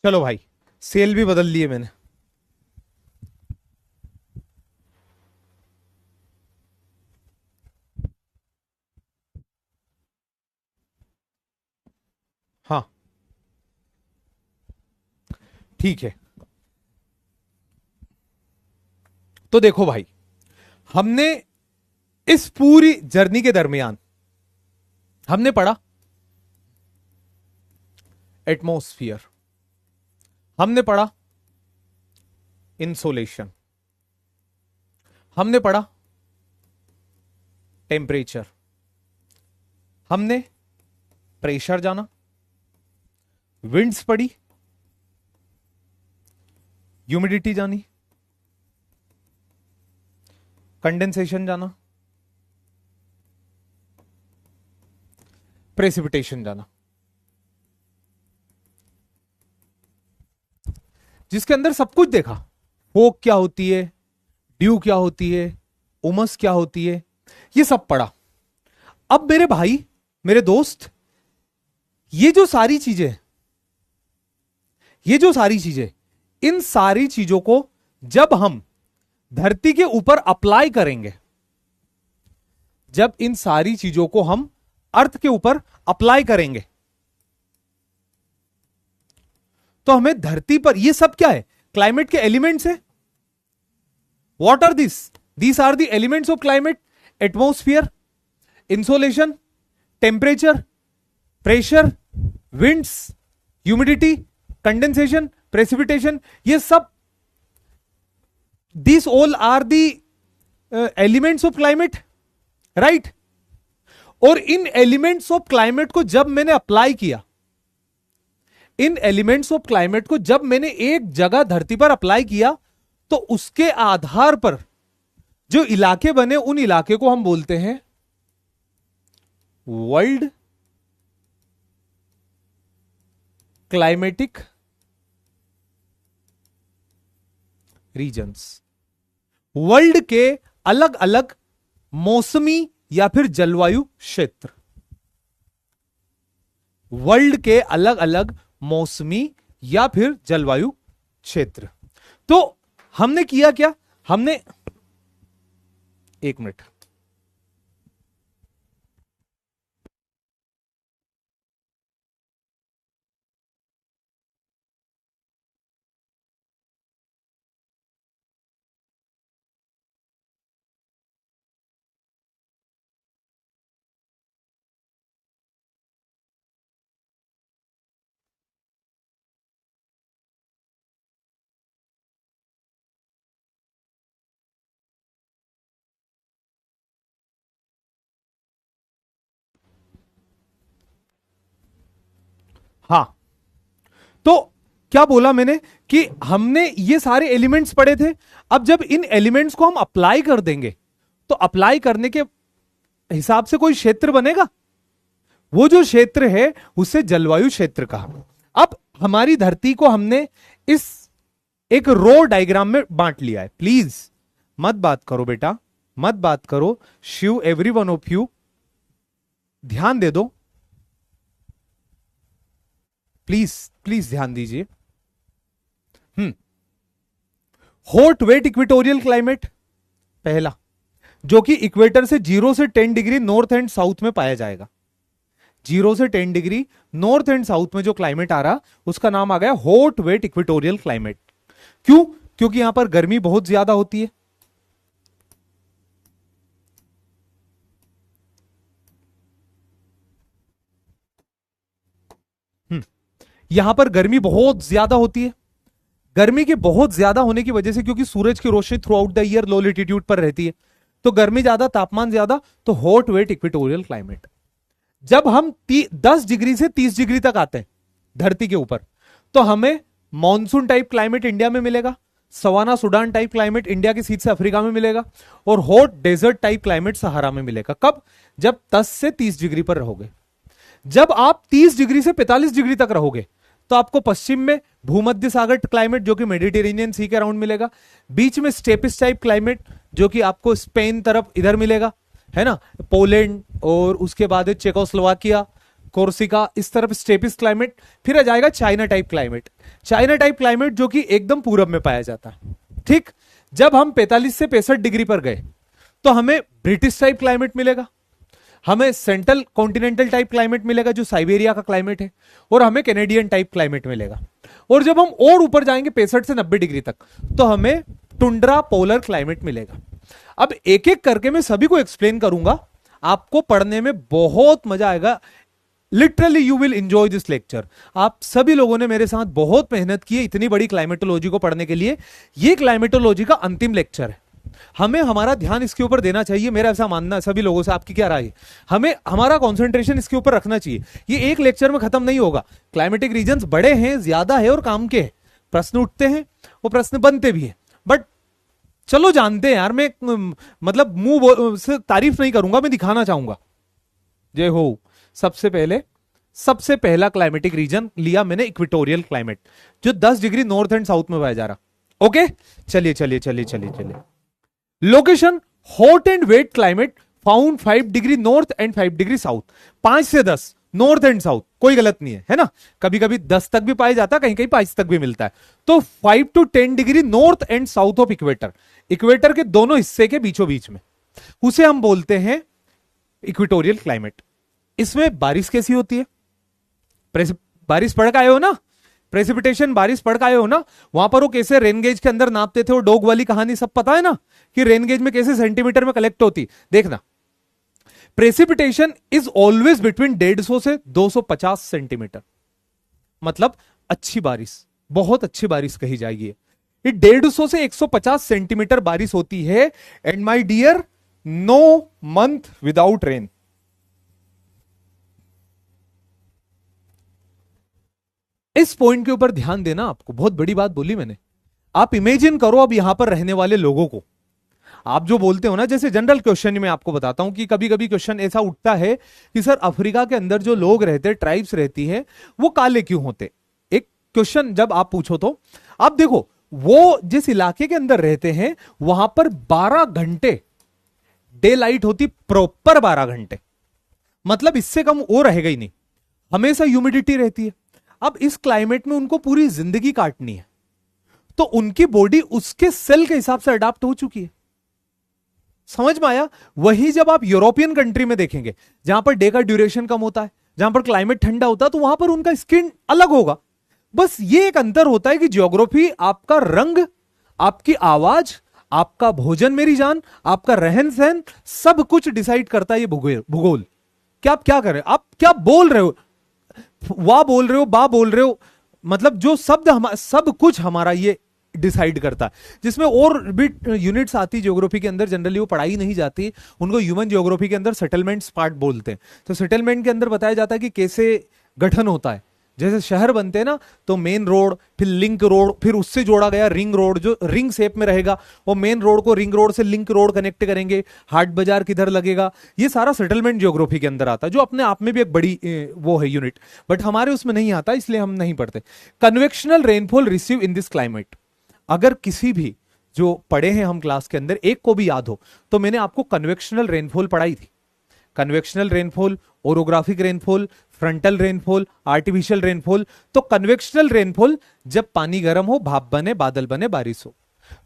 चलो भाई, सेल भी बदल लिए मैंने। हाँ ठीक है, तो देखो भाई, हमने इस पूरी जर्नी के दरमियान हमने पढ़ा एटमॉस्फियर, हमने पढ़ा इंसोलेशन, हमने पढ़ा टेम्परेचर, हमने प्रेशर जाना, विंड्स पढ़ी, ह्यूमिडिटी जानी, कंडेंसेशन जाना, प्रेसिपिटेशन जाना, जिसके अंदर सब कुछ देखा। फोग क्या होती है, ड्यू क्या होती है, उमस क्या होती है, ये सब पढ़ा। अब मेरे भाई, मेरे दोस्त, ये जो सारी चीजें, इन सारी चीजों को जब हम धरती के ऊपर अप्लाई करेंगे, जब इन सारी चीजों को हम अर्थ के ऊपर अप्लाई करेंगे, तो हमें धरती पर ये सब क्या है, क्लाइमेट के एलिमेंट्स है। What are this are the elements of climate, atmosphere, insolation, temperature, pressure, winds, humidity, condensation, precipitation, ये सब, this all are the elements of climate, right. और इन एलिमेंट्स ऑफ क्लाइमेट को जब मैंने अप्लाई किया, इन एलिमेंट्स ऑफ क्लाइमेट को जब मैंने एक जगह धरती पर अप्लाई किया, तो उसके आधार पर जो इलाके बने, उन इलाके को हम बोलते हैं वर्ल्ड क्लाइमेटिक रीजन्स। वर्ल्ड के अलग अलग मौसमी या फिर जलवायु क्षेत्र, वर्ल्ड के अलग अलग मौसमी या फिर जलवायु क्षेत्र। तो हमने किया क्या, हमने, एक मिनट, हां, तो क्या बोला मैंने कि हमने ये सारे एलिमेंट्स पढ़े थे। अब जब इन एलिमेंट्स को हम अप्लाई कर देंगे तो अप्लाई करने के हिसाब से कोई क्षेत्र बनेगा, वो जो क्षेत्र है उसे जलवायु क्षेत्र कहा। अब हमारी धरती को हमने इस एक रो डायग्राम में बांट लिया है। प्लीज मत बात करो बेटा, मत बात करो। Shiv, every one of you ध्यान दे दो, प्लीज प्लीज ध्यान दीजिए। हॉट वेट इक्वेटोरियल क्लाइमेट पहला, जो कि इक्वेटर से 0 से 10 डिग्री नॉर्थ एंड साउथ में पाया जाएगा। 0 से 10 डिग्री नॉर्थ एंड साउथ में जो क्लाइमेट आ रहा उसका नाम आ गया हॉट वेट इक्वेटोरियल क्लाइमेट। क्यों? क्योंकि यहां पर गर्मी बहुत ज्यादा होती है। यहां पर गर्मी बहुत ज्यादा होती है। गर्मी के बहुत ज्यादा होने की वजह से, क्योंकि सूरज की रोशनी throughout the year low latitude पर रहती है, तो गर्मी ज्यादा, तापमान ज्यादा, तो हॉट वेट इक्वेटोरियल क्लाइमेट। जब हम 10 डिग्री से 30 डिग्री तक आते हैं धरती के ऊपर, तो हमें मॉनसून टाइप क्लाइमेट इंडिया में मिलेगा, savanna Sudan type climate India के सीध से अफ्रीका में मिलेगा, और hot desert type climate Sahara में मिलेगा। कब? जब 10 से 30 डिग्री पर रहोगे। जब आप 30 डिग्री से 45 डिग्री तक रहोगे तो आपको पश्चिम में भूमध्य सागर क्लाइमेट जो कि मेडिटेरेनियन सी के अराउंड मिलेगा, बीच में स्टेपिस टाइप क्लाइमेट जो कि आपको स्पेन तरफ इधर मिलेगा, है ना, पोलैंड, और उसके बाद चेकोस्लोवाकिया, कोर्सिका, इस तरफ स्टेपिस क्लाइमेट। फिर आ जाएगा China type climate. China type climate जो कि एकदम पूरब में पाया जाता है। ठीक, जब हम 45 से 65 डिग्री पर गए तो हमें ब्रिटिश टाइप क्लाइमेट मिलेगा, हमें सेंट्रल कॉन्टिनेंटल टाइप क्लाइमेट मिलेगा जो साइबेरिया का क्लाइमेट है, और हमें कैनेडियन टाइप क्लाइमेट मिलेगा। और जब हम और ऊपर जाएंगे 65 से 90 डिग्री तक, तो हमें टुंड्रा पोलर क्लाइमेट मिलेगा। अब एक एक करके मैं सभी को एक्सप्लेन करूंगा, आपको पढ़ने में बहुत मजा आएगा। Literally you will enjoy this lecture. आप सभी लोगों ने मेरे साथ बहुत मेहनत की है इतनी बड़ी क्लाइमेटोलॉजी को पढ़ने के लिए। यह क्लाइमेटोलॉजी का अंतिम लेक्चर है, हमें हमारा ध्यान इसके ऊपर देना चाहिए, मेरा ऐसा मानना है। सभी लोगों से आपकी क्या राय है? हमें हमारा कंसंट्रेशन इसके ऊपर रखना चाहिए। ये एक लेक्चर में खत्म नहीं होगा। क्लाइमेटिक रीजन्स बड़े हैं, ज्यादा है और काम के हैं, प्रश्न उठते हैं, वो प्रश्न बनते भी हैं। बट चलो जानते हैं यार, मैं मतलब मुंह से तारीफ नहीं करूंगा, मैं दिखाना चाहूंगा। जय हो। सबसे पहला क्लाइमेटिक रीजन लिया मैंने इक्वेटोरियल क्लाइमेट, जो 10 डिग्री नॉर्थ एंड साउथ में पाया जा रहा। ओके, चलिए चलिए चलिए चलिए चलिए। Location hot and wet climate found 5 degree north and 5 degree south. 5 से 10 नॉर्थ एंड साउथ, कोई गलत नहीं है, है ना। कभी कभी 10 तक भी पाया जाता है, कहीं कहीं 5 तक भी मिलता है। तो 5 to 10 degree north and south of equator, equator के दोनों हिस्से के बीचों बीच में, उसे हम बोलते हैं इक्वेटोरियल क्लाइमेट। इसमें बारिश कैसी होती है? बारिश पढ़ के आए हो ना, प्रेसिपिटेशन बारिश पढ़ के आए हो ना। वहां पर वो कैसे रेन गेज के अंदर नापते थे, वो डॉग वाली कहानी सब पता है ना, कि रेन गेज में कैसे सेंटीमीटर में कलेक्ट होती। देखना, प्रेसिपिटेशन इज ऑलवेज बिटवीन 150 से 250 सेंटीमीटर, मतलब अच्छी बारिश, बहुत अच्छी बारिश कही जाएगी। ये 150 से 150 सेंटीमीटर बारिश होती है। And my dear, no month without rain. इस पॉइंट के ऊपर ध्यान देना, आपको बहुत बड़ी बात बोली मैंने। आप इमेजिन करो अब यहां पर रहने वाले लोगों को, आप जो बोलते हो ना, जैसे जनरल क्वेश्चन में आपको बताता हूं कि कभी कभी क्वेश्चन ऐसा उठता है कि सर अफ्रीका के अंदर जो लोग रहते हैं, ट्राइब्स रहती है, वो काले क्यों होते? एक क्वेश्चन जब आप पूछो तो आप देखो, वो जिस इलाके के अंदर रहते हैं वहां पर 12 घंटे डे लाइट होती, प्रॉपर 12 घंटे, मतलब इससे कम वो रहेगा ही नहीं। हमेशा ह्यूमिडिटी रहती है। अब इस क्लाइमेट में उनको पूरी जिंदगी काटनी है, तो उनकी बॉडी उसके सेल के हिसाब से अडाप्ट हो चुकी है। समझ में आया? वही जब आप यूरोपियन कंट्री में देखेंगे, जहां पर डे का ड्यूरेशन कम होता है, जहां पर क्लाइमेट ठंडा होता है, तो वहां पर उनका स्किन अलग होगा। बस ये एक अंतर होता है कि ज्योग्राफी आपका रंग, आपकी आवाज, आपका भोजन मेरी जान, आपका रहन सहन, सब कुछ डिसाइड करता है ये भूगोल। क्या आप क्या कर रहे हो, आप क्या बोल रहे हो, वाह बोल रहे हो, बा बोल रहे हो, मतलब जो शब्द सब कुछ हमारा ये डिसाइड करता है। जिसमें और भी यूनिट्स आती ज्योग्राफी के अंदर, जनरली वो पढ़ाई नहीं जाती, उनको ह्यूमन ज्योग्राफी के अंदर सेटलमेंट्स पार्ट बोलते हैं। तो सेटलमेंट के अंदर बताया जाता है कि कैसे गठन होता है। जैसे शहर बनते हैं ना, तो मेन रोड, फिर लिंक रोड, फिर उससे जोड़ा गया रिंग रोड, जो रिंग शेप में रहेगा, वो मेन रोड को रिंग रोड से लिंक रोड कनेक्ट करेंगे, हाट बाजार किधर लगेगा, ये सारा सेटलमेंट ज्योग्राफी के अंदर आता है, जो अपने आप में भी एक बड़ी वो है यूनिट, बट हमारे उसमें नहीं आता, इसलिए हम नहीं पढ़ते। Convectional rainfall receive in this climate, अगर किसी भी जो पढ़े हैं हम क्लास के अंदर एक को भी याद हो, तो मैंने आपको कन्वेक्शनल रेनफॉल पढ़ाई थी। Convectional rainfall, orographic rainfall, frontal rainfall, artificial rainfall. तो कन्वेक्शनल रेनफॉल जब पानी गर्म हो, भाप बने, बादल बने, बारिश हो।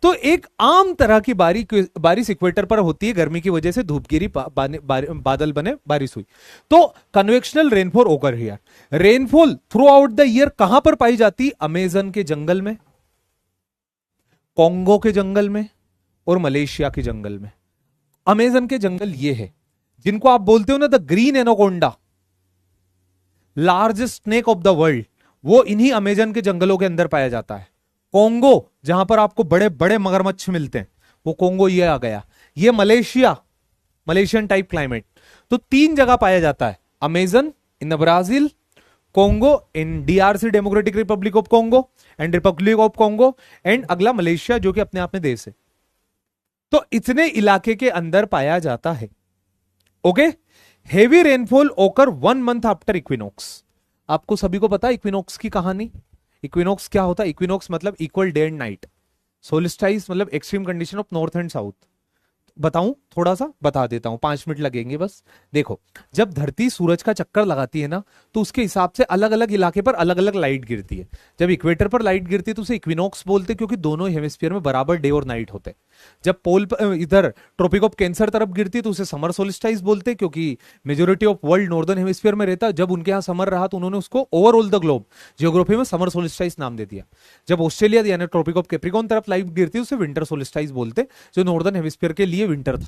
तो एक आम तरह की बारिश इक्वेटर पर होती है, गर्मी की वजह से धूप गिरी, बादल बने, बारिश हुई। तो कन्वेक्शनल रेनफॉल ओकर here. Rainfall through out the year कहां पर पाई जाती? अमेजन के जंगल में, कॉन्गो के जंगल में, और मलेशिया के जंगल में। अमेजन के जंगल ये है जिनको आप बोलते हो ना the green anaconda, largest snake of the world, वो इन्हीं अमेजन के जंगलों के अंदर पाया जाता है। कोंगो, जहां पर आपको बड़े बड़े मगरमच्छ मिलते हैं, वो कोंगो ये आ गया। ये मलेशिया, मलेशियन टाइप क्लाइमेट। तो 3 जगह पाया जाता है, Amazon in the Brazil, Congo in DRC democratic Republic of Congo and Republic of Congo, and अगला मलेशिया जो कि अपने आप में देश है। तो इतने इलाके के अंदर पाया जाता है। ओके। हेवी रेनफॉल ओकर 1 मंथ आफ्टर इक्विनॉक्स। आपको सभी को पता है इक्विनॉक्स की कहानी। इक्विनॉक्स क्या होता है? इक्विनॉक्स मतलब इक्वल डे एंड नाइट, सोलिस्टाइस मतलब extreme condition of north and south. बताऊं, थोड़ा सा बता देता हूं, 5 मिनट लगेंगे बस। देखो, जब धरती सूरज का चक्कर लगाती है ना, तो उसके हिसाब से अलग अलग इलाके पर अलग अलग लाइट गिरती है। जब इक्वेटर पर लाइट गिरती है तो उसे इक्विनॉक्स बोलते, क्योंकि दोनों हेमिस्फीयर में बराबर डे और नाइट होते हैं। जब पोल इधर ट्रॉपिक ऑफ कैंसर तरफ गिरती है तो उसे समर सोलिस्टाइस बोलते, क्योंकि majority of world northern hemisphere में रहता है। जब उनके यहां समर रहा तो उन्होंने उसको ओवरऑल द ग्लोब जियोग्राफी में समर सोलिस्टाइस नाम दे दिया। जब ऑस्ट्रेलिया यानी ट्रॉपिक ऑफ कैप्रिकॉर्न तरफ लाइट गिरती है उसे विंटर सोलिस्टाइस बोलते, जो नॉर्दर्न हेमिस्फीयर के लिए विंटर था।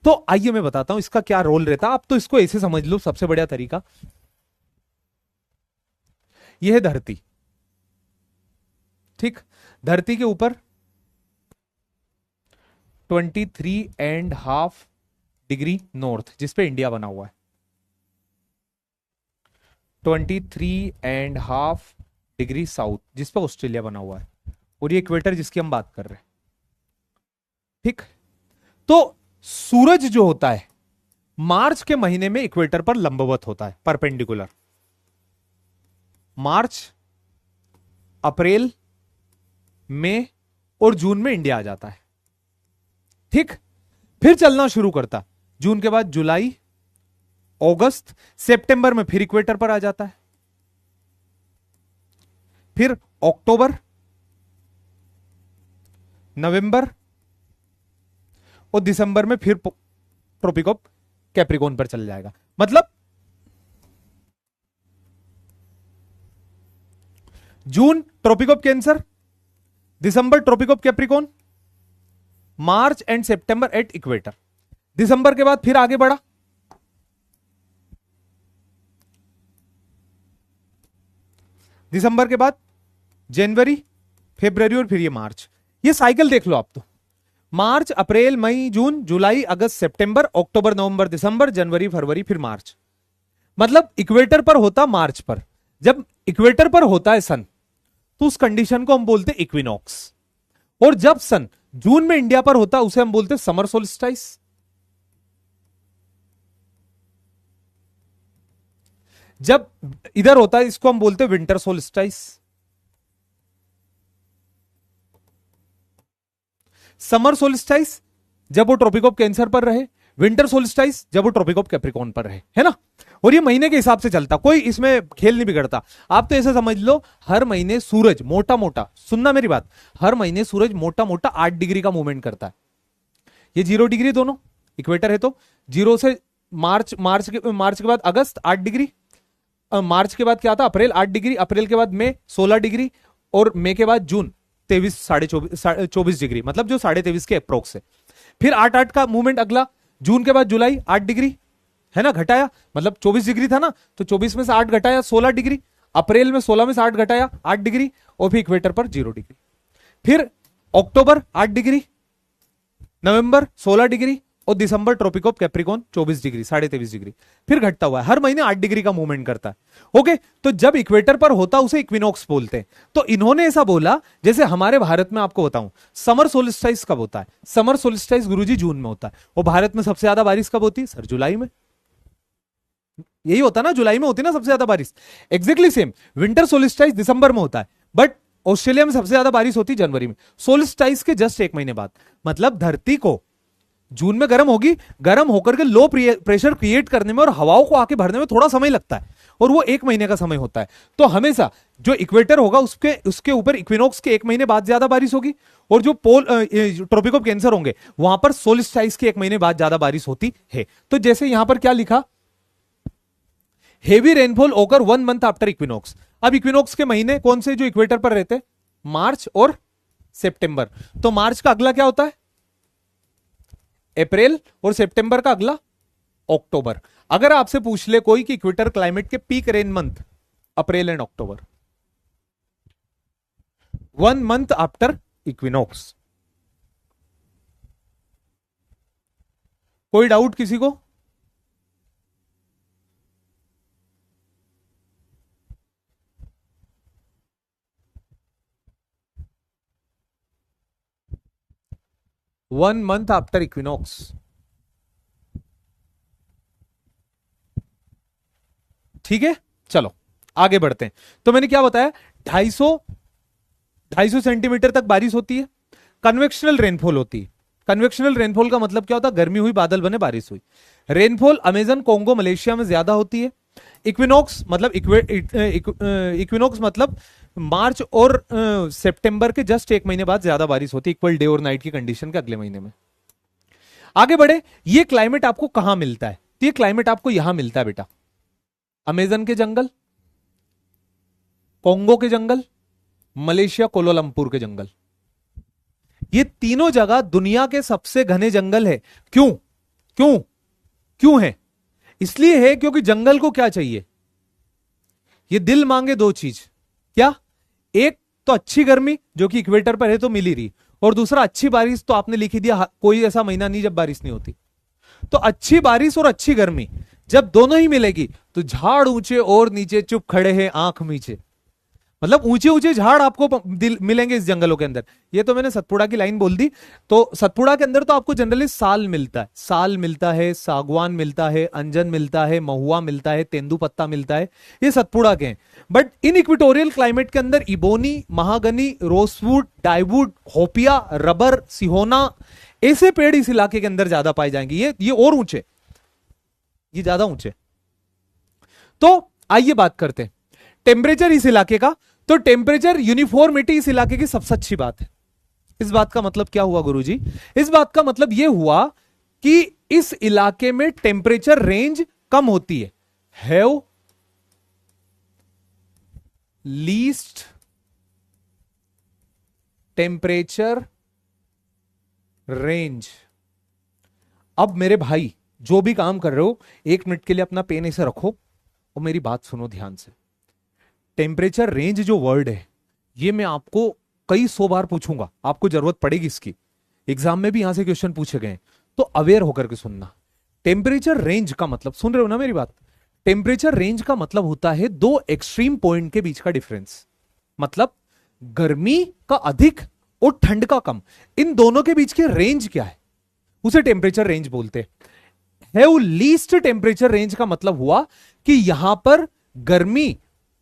तो आइए मैं बताता हूं इसका क्या रोल रहता है। आप तो इसको ऐसे समझ लो, सबसे बढ़िया तरीका यह है धरती। ठीक, धरती के ऊपर 23.5 डिग्री नॉर्थ, जिसपे इंडिया बना हुआ है, 23.5 डिग्री साउथ, जिसपे ऑस्ट्रेलिया बना हुआ है, और ये इक्वेटर जिसकी हम बात कर रहे हैं। ठीक, तो सूरज जो होता है मार्च के महीने में इक्वेटर पर लंबवत होता है, परपेंडिकुलर। मार्च, अप्रैल, मई और जून में इंडिया आ जाता है। ठीक, फिर चलना शुरू करता, जून के बाद जुलाई, अगस्त, सितंबर में फिर इक्वेटर पर आ जाता है। फिर अक्टूबर, नवंबर और दिसंबर में फिर ट्रॉपिक ऑफ कैप्रिकॉर्न पर चल जाएगा। मतलब June tropic of cancer, December tropic of Capricorn, March and September at equator. दिसंबर के बाद फिर आगे बढ़ा, दिसंबर के बाद जनवरी, फरवरी और फिर ये मार्च। ये साइकिल देख लो आप तो, मार्च, अप्रैल, मई, जून, जुलाई, अगस्त, सितंबर, अक्टूबर, नवंबर, दिसंबर, जनवरी, फरवरी, फिर मार्च। मतलब इक्वेटर पर होता मार्च पर। जब इक्वेटर पर होता है सन, तो उस कंडीशन को हम बोलते इक्विनॉक्स। और जब सन जून में इंडिया पर होता, उसे हम बोलते समर सोलिस्टाइस। जब इधर होता है इसको हम बोलते विंटर सोलिस्टाइस। समर सोलिस्टाइस जब वो ट्रॉपिक ऑफ कैंसर पर रहे, विंटर सोलिस्टाइस जब वो ट्रॉपिक ऑफ कैप्रिकॉर्न पर रहे, है ना। और ये महीने के हिसाब से चलता, कोई इसमें खेल नहीं बिगड़ता। आप तो ऐसे समझ लो, हर महीने सूरज मोटा मोटा, सुनना मेरी बात, हर महीने सूरज मोटा मोटा 8 डिग्री का मूवमेंट करता है। ये 0 डिग्री दोनों इक्वेटर है, तो 0 से मार्च के बाद अगस्त 8 डिग्री, मार्च के बाद क्या था, अप्रैल 8 डिग्री, अप्रैल के बाद मई 16 डिग्री, और मई के बाद जून 24 डिग्री, मतलब जो 23.5 के अप्रोक्स है। फिर 8 का मूवमेंट अगला, जून के बाद जुलाई 8 डिग्री, है ना, घटाया, मतलब 24 डिग्री था ना, तो 24 में से 8 घटाया 16 डिग्री, अप्रैल में 16 में से 8 घटाया 8 डिग्री, और फिर इक्वेटर पर 0 डिग्री। फिर अक्टूबर 8 डिग्री, नवंबर 16 डिग्री, और December tropic of Capricorn 24 degree, 23.5 degree. फिर घटता हुआ है, हर महीने 8 डिग्री का मूवमेंट करता है। ओके, तो जब इक्वेटर पर होता उसे इक्विनॉक्स बोलते हैं। तो इन्होंने ऐसा बोला, जैसे हमारे भारत में आपको बताऊं, समर सोलिस्टाइस कब होता है? समर सोलिस्टाइस गुरुजी जून में होता है, और भारत में सबसे ज्यादा बारिश कब होती है सर? जुलाई में। यही होता ना, जुलाई में होती है ना सबसे ज्यादा बारिश। एग्जैक्टली सेम, विंटर सोलिस्टाइस दिसंबर में होता है, बट ऑस्ट्रेलिया में सबसे ज्यादा बारिश होती है जनवरी में, सोलिस्टाइस के जस्ट 1 महीने बाद। मतलब धरती को जून में गर्म होगी, गर्म होकर के लो प्रेशर क्रिएट करने में और हवाओं को आके भरने में थोड़ा समय लगता है, और वो 1 महीने का समय होता है। तो हमेशा जो इक्वेटर होगा उसके ऊपर इक्विनॉक्स के 1 महीने बाद ज्यादा बारिश होगी, और जो पोल ट्रॉपिक ऑफ कैंसर होंगे वहां पर सोलिस्टाइस के 1 महीने बाद ज्यादा बारिश होती है। तो जैसे यहां पर क्या लिखा, हेवी रेनफॉल ओकर 1 मंथ आफ्टर इक्विनॉक्स। अब इक्विनॉक्स के महीने कौन से जो इक्वेटर पर रहते हैं? मार्च और सितंबर। तो मार्च का अगला क्या होता है? अप्रैल, और सितंबर का अगला अक्टूबर। अगर आपसे पूछ ले कोई कि इक्वेटर क्लाइमेट के peak rain month April and October, 1 month after equinox. कोई डाउट किसी को? One month after equinox. ठीक है, चलो आगे बढ़ते हैं। तो मैंने क्या बताया, 250 सेंटीमीटर तक बारिश होती है, कन्वेक्शनल रेनफॉल होती है। कन्वेक्शनल रेनफॉल का मतलब क्या होता है? गर्मी हुई, बादल बने, बारिश हुई। रेनफॉल अमेजन, कोंगो, मलेशिया में ज्यादा होती है। इक्विनॉक्स मतलब इक्विनॉक्स मतलब मार्च और सितंबर के जस्ट 1 महीने बाद ज्यादा बारिश होती है, इक्वल डे और नाइट की कंडीशन के अगले महीने में। आगे बढ़े, ये क्लाइमेट आपको कहां मिलता है? तो ये क्लाइमेट आपको यहां मिलता है बेटा, अमेजन के जंगल, कोंगो के जंगल, मलेशिया कोलालंपुर के जंगल। ये तीनों जगह दुनिया के सबसे घने जंगल है। क्यों क्यों क्यों है? इसलिए है क्योंकि जंगल को क्या चाहिए? ये दिल मांगे 2 चीज। क्या? एक तो अच्छी गर्मी, जो कि इक्वेटर पर है तो मिल ही रही, और दूसरा अच्छी बारिश। तो आपने लिख ही दिया, कोई ऐसा महीना नहीं जब बारिश नहीं होती। तो अच्छी बारिश और अच्छी गर्मी जब दोनों ही मिलेगी, तो झाड़ ऊंचे और नीचे चुप खड़े हैं आंख मीचे। मतलब ऊंचे ऊंचे झाड़ आपको मिलेंगे इस जंगलों के अंदर। ये तो मैंने सतपुड़ा की लाइन बोल दी। तो सतपुड़ा के अंदर तो आपको जनरली साल मिलता है, साल मिलता है, सागवान मिलता है, अंजन मिलता है, महुआ मिलता है, तेंदुपत्ता मिलता है, ये सतपुड़ा के हैं। बट इन इक्वेटोरियल क्लाइमेट के अंदर इबोनी, महागनी, रोसवुड, डाइवुड, होपिया, रबर, सिहोना, ऐसे पेड़ इस इलाके के अंदर ज्यादा पाए जाएंगे। ये और ऊंचे, ये ज्यादा ऊंचे। तो आइए बात करते हैं टेम्परेचर इस इलाके का। तो टेम्परेचर यूनिफॉर्मिटी इस इलाके की सबसे अच्छी बात है। इस बात का मतलब क्या हुआ गुरुजी? इस बात का मतलब यह हुआ कि इस इलाके में टेम्परेचर रेंज कम होती है। Have least temperature range. अब मेरे भाई जो भी काम कर रहे हो, 1 मिनट के लिए अपना पेन ऐसे रखो और मेरी बात सुनो ध्यान से। टेम्परेचर रेंज जो वर्ड है, ये मैं आपको कई 100 बार पूछूंगा, आपको जरूरत पड़ेगी इसकी। एग्जाम में भी यहां से क्वेश्चन पूछे गए, तो अवेयर होकर के सुनना। टेम्परेचर रेंज का मतलब, सुन रहे हो ना मेरी बात? टेम्परेचर रेंज का मतलब होता है 2 एक्सट्रीम पॉइंट के बीच का डिफरेंस। मतलब गर्मी का अधिक और ठंड का कम, इन दोनों के बीच की रेंज क्या है, उसे टेम्परेचर रेंज बोलते हैं। हैव लीस्ट टेम्परेचर रेंज का मतलब हुआ कि यहां पर गर्मी,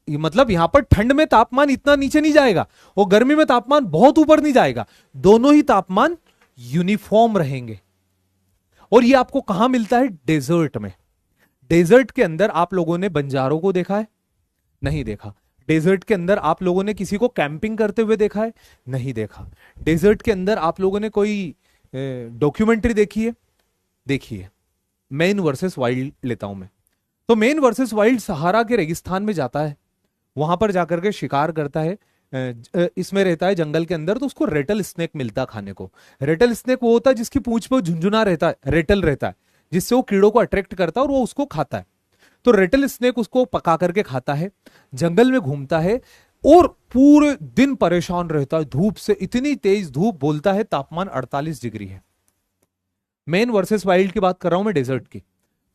मतलब यहां पर ठंड में तापमान इतना नीचे नहीं जाएगा और गर्मी में तापमान बहुत ऊपर नहीं जाएगा, दोनों ही तापमान यूनिफॉर्म रहेंगे। और ये आपको कहां मिलता है? डेजर्ट में। डेजर्ट के अंदर आप लोगों ने बंजारों को देखा है? नहीं देखा। डेजर्ट के अंदर आप लोगों ने किसी को कैंपिंग करते हुए देखा है? नहीं देखा। डेजर्ट के अंदर आप लोगों ने कोई डॉक्यूमेंट्री देखी है? देखी है। मैन वर्सेस वाइल्ड लेता हूं मैं। तो मैन वर्सेस वाइल्ड सहारा के रेगिस्तान में जाता है, वहां पर जाकर के शिकार करता है, इसमें रहता है जंगल के अंदर, तो उसको रेटल स्नेक मिलता है खाने को। रेटल स्नेक वो होता है जिसकी पूंछ पर झुंझुना रहता है, रेटल रहता है, जिससे वो कीड़ों को अट्रैक्ट करता है और वो उसको खाता है। तो रेटल स्नेक उसको पका करके खाता है, जंगल में घूमता है और पूरे दिन परेशान रहता है धूप से। इतनी तेज धूप, बोलता है तापमान 48 डिग्री है। मैन वर्सेस वाइल्ड की बात कर रहा हूं मैं, डेजर्ट की।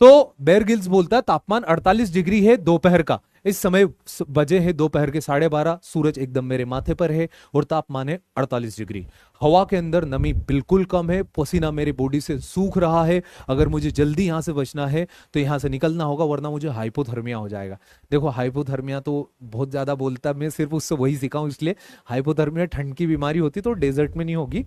तो बेयर ग्रिल्स बोलता है तापमान 48 डिग्री है दोपहर का। इस समय बजे हैं दोपहर के 12:30, सूरज एकदम मेरे माथे पर है और तापमान है 48 डिग्री। हवा के अंदर नमी बिल्कुल कम है, पसीना मेरी बॉडी से सूख रहा है। अगर मुझे जल्दी यहां से बचना है तो यहां से निकलना होगा, वरना मुझे हाइपोथर्मिया हो जाएगा। देखो हाइपोथर्मिया तो बहुत ज्यादा बोलता है, मैं सिर्फ उससे वही सीखा हूं, इसलिए हाइपोथर्मिया ठंड की बीमारी होती तो डेजर्ट में नहीं होगी,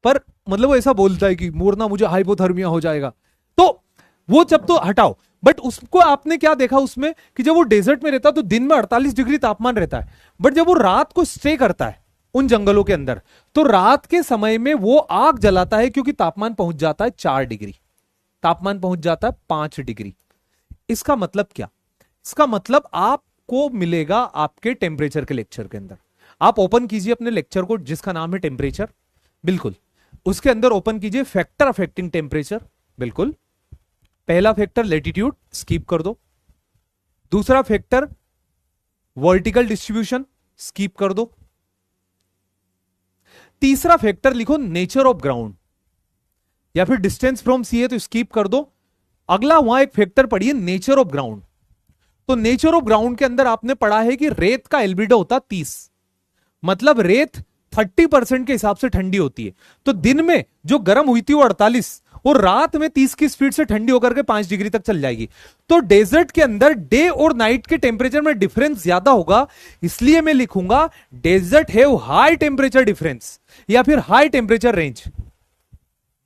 पर मतलब वो ऐसा बोलता है कि मोरना मुझे हाइपोथर्मिया हो जाएगा। तो वो जब तो हटाओ, बट उसको आपने क्या देखा उसमें कि जब वो डेजर्ट में रहता है तो दिन में 48 डिग्री तापमान रहता है, बट जब वो रात को स्टे करता है उन जंगलों के अंदर, तो रात के समय में वो आग जलाता है, क्योंकि तापमान पहुंच जाता है 4 डिग्री, तापमान पहुंच जाता है 5 डिग्री। इसका मतलब क्या? इसका मतलब आपको मिलेगा आपके टेम्परेचर के लेक्चर के अंदर। आप ओपन कीजिए अपने लेक्चर को जिसका नाम है टेम्परेचर, बिल्कुल उसके अंदर ओपन कीजिए फैक्टर अफेक्टिंग टेम्परेचर, बिल्कुल। पहला फैक्टर लेटीट्यूड, स्किप कर दो। दूसरा फैक्टर वर्टिकल डिस्ट्रीब्यूशन, स्किप कर दो। तीसरा फैक्टर लिखो नेचर ऑफ ग्राउंड, या फिर डिस्टेंस फ्रॉम सी है तो स्किप कर दो। अगला वहां एक फैक्टर पढ़िए नेचर ऑफ ग्राउंड। तो नेचर ऑफ ग्राउंड के अंदर आपने पढ़ा है कि रेत का एल्बिडो होता 30, मतलब रेत 30% के हिसाब से ठंडी होती है। तो दिन में जो गर्म हुई थी वो 48, और रात में 30 की स्पीड से ठंडी होकर के 5 डिग्री तक चल जाएगी। तो डेजर्ट के अंदर डे और नाइट के टेम्परेचर में डिफरेंस ज्यादा होगा, इसलिए मैं लिखूंगा desert have high temperature difference, या फिर high temperature range.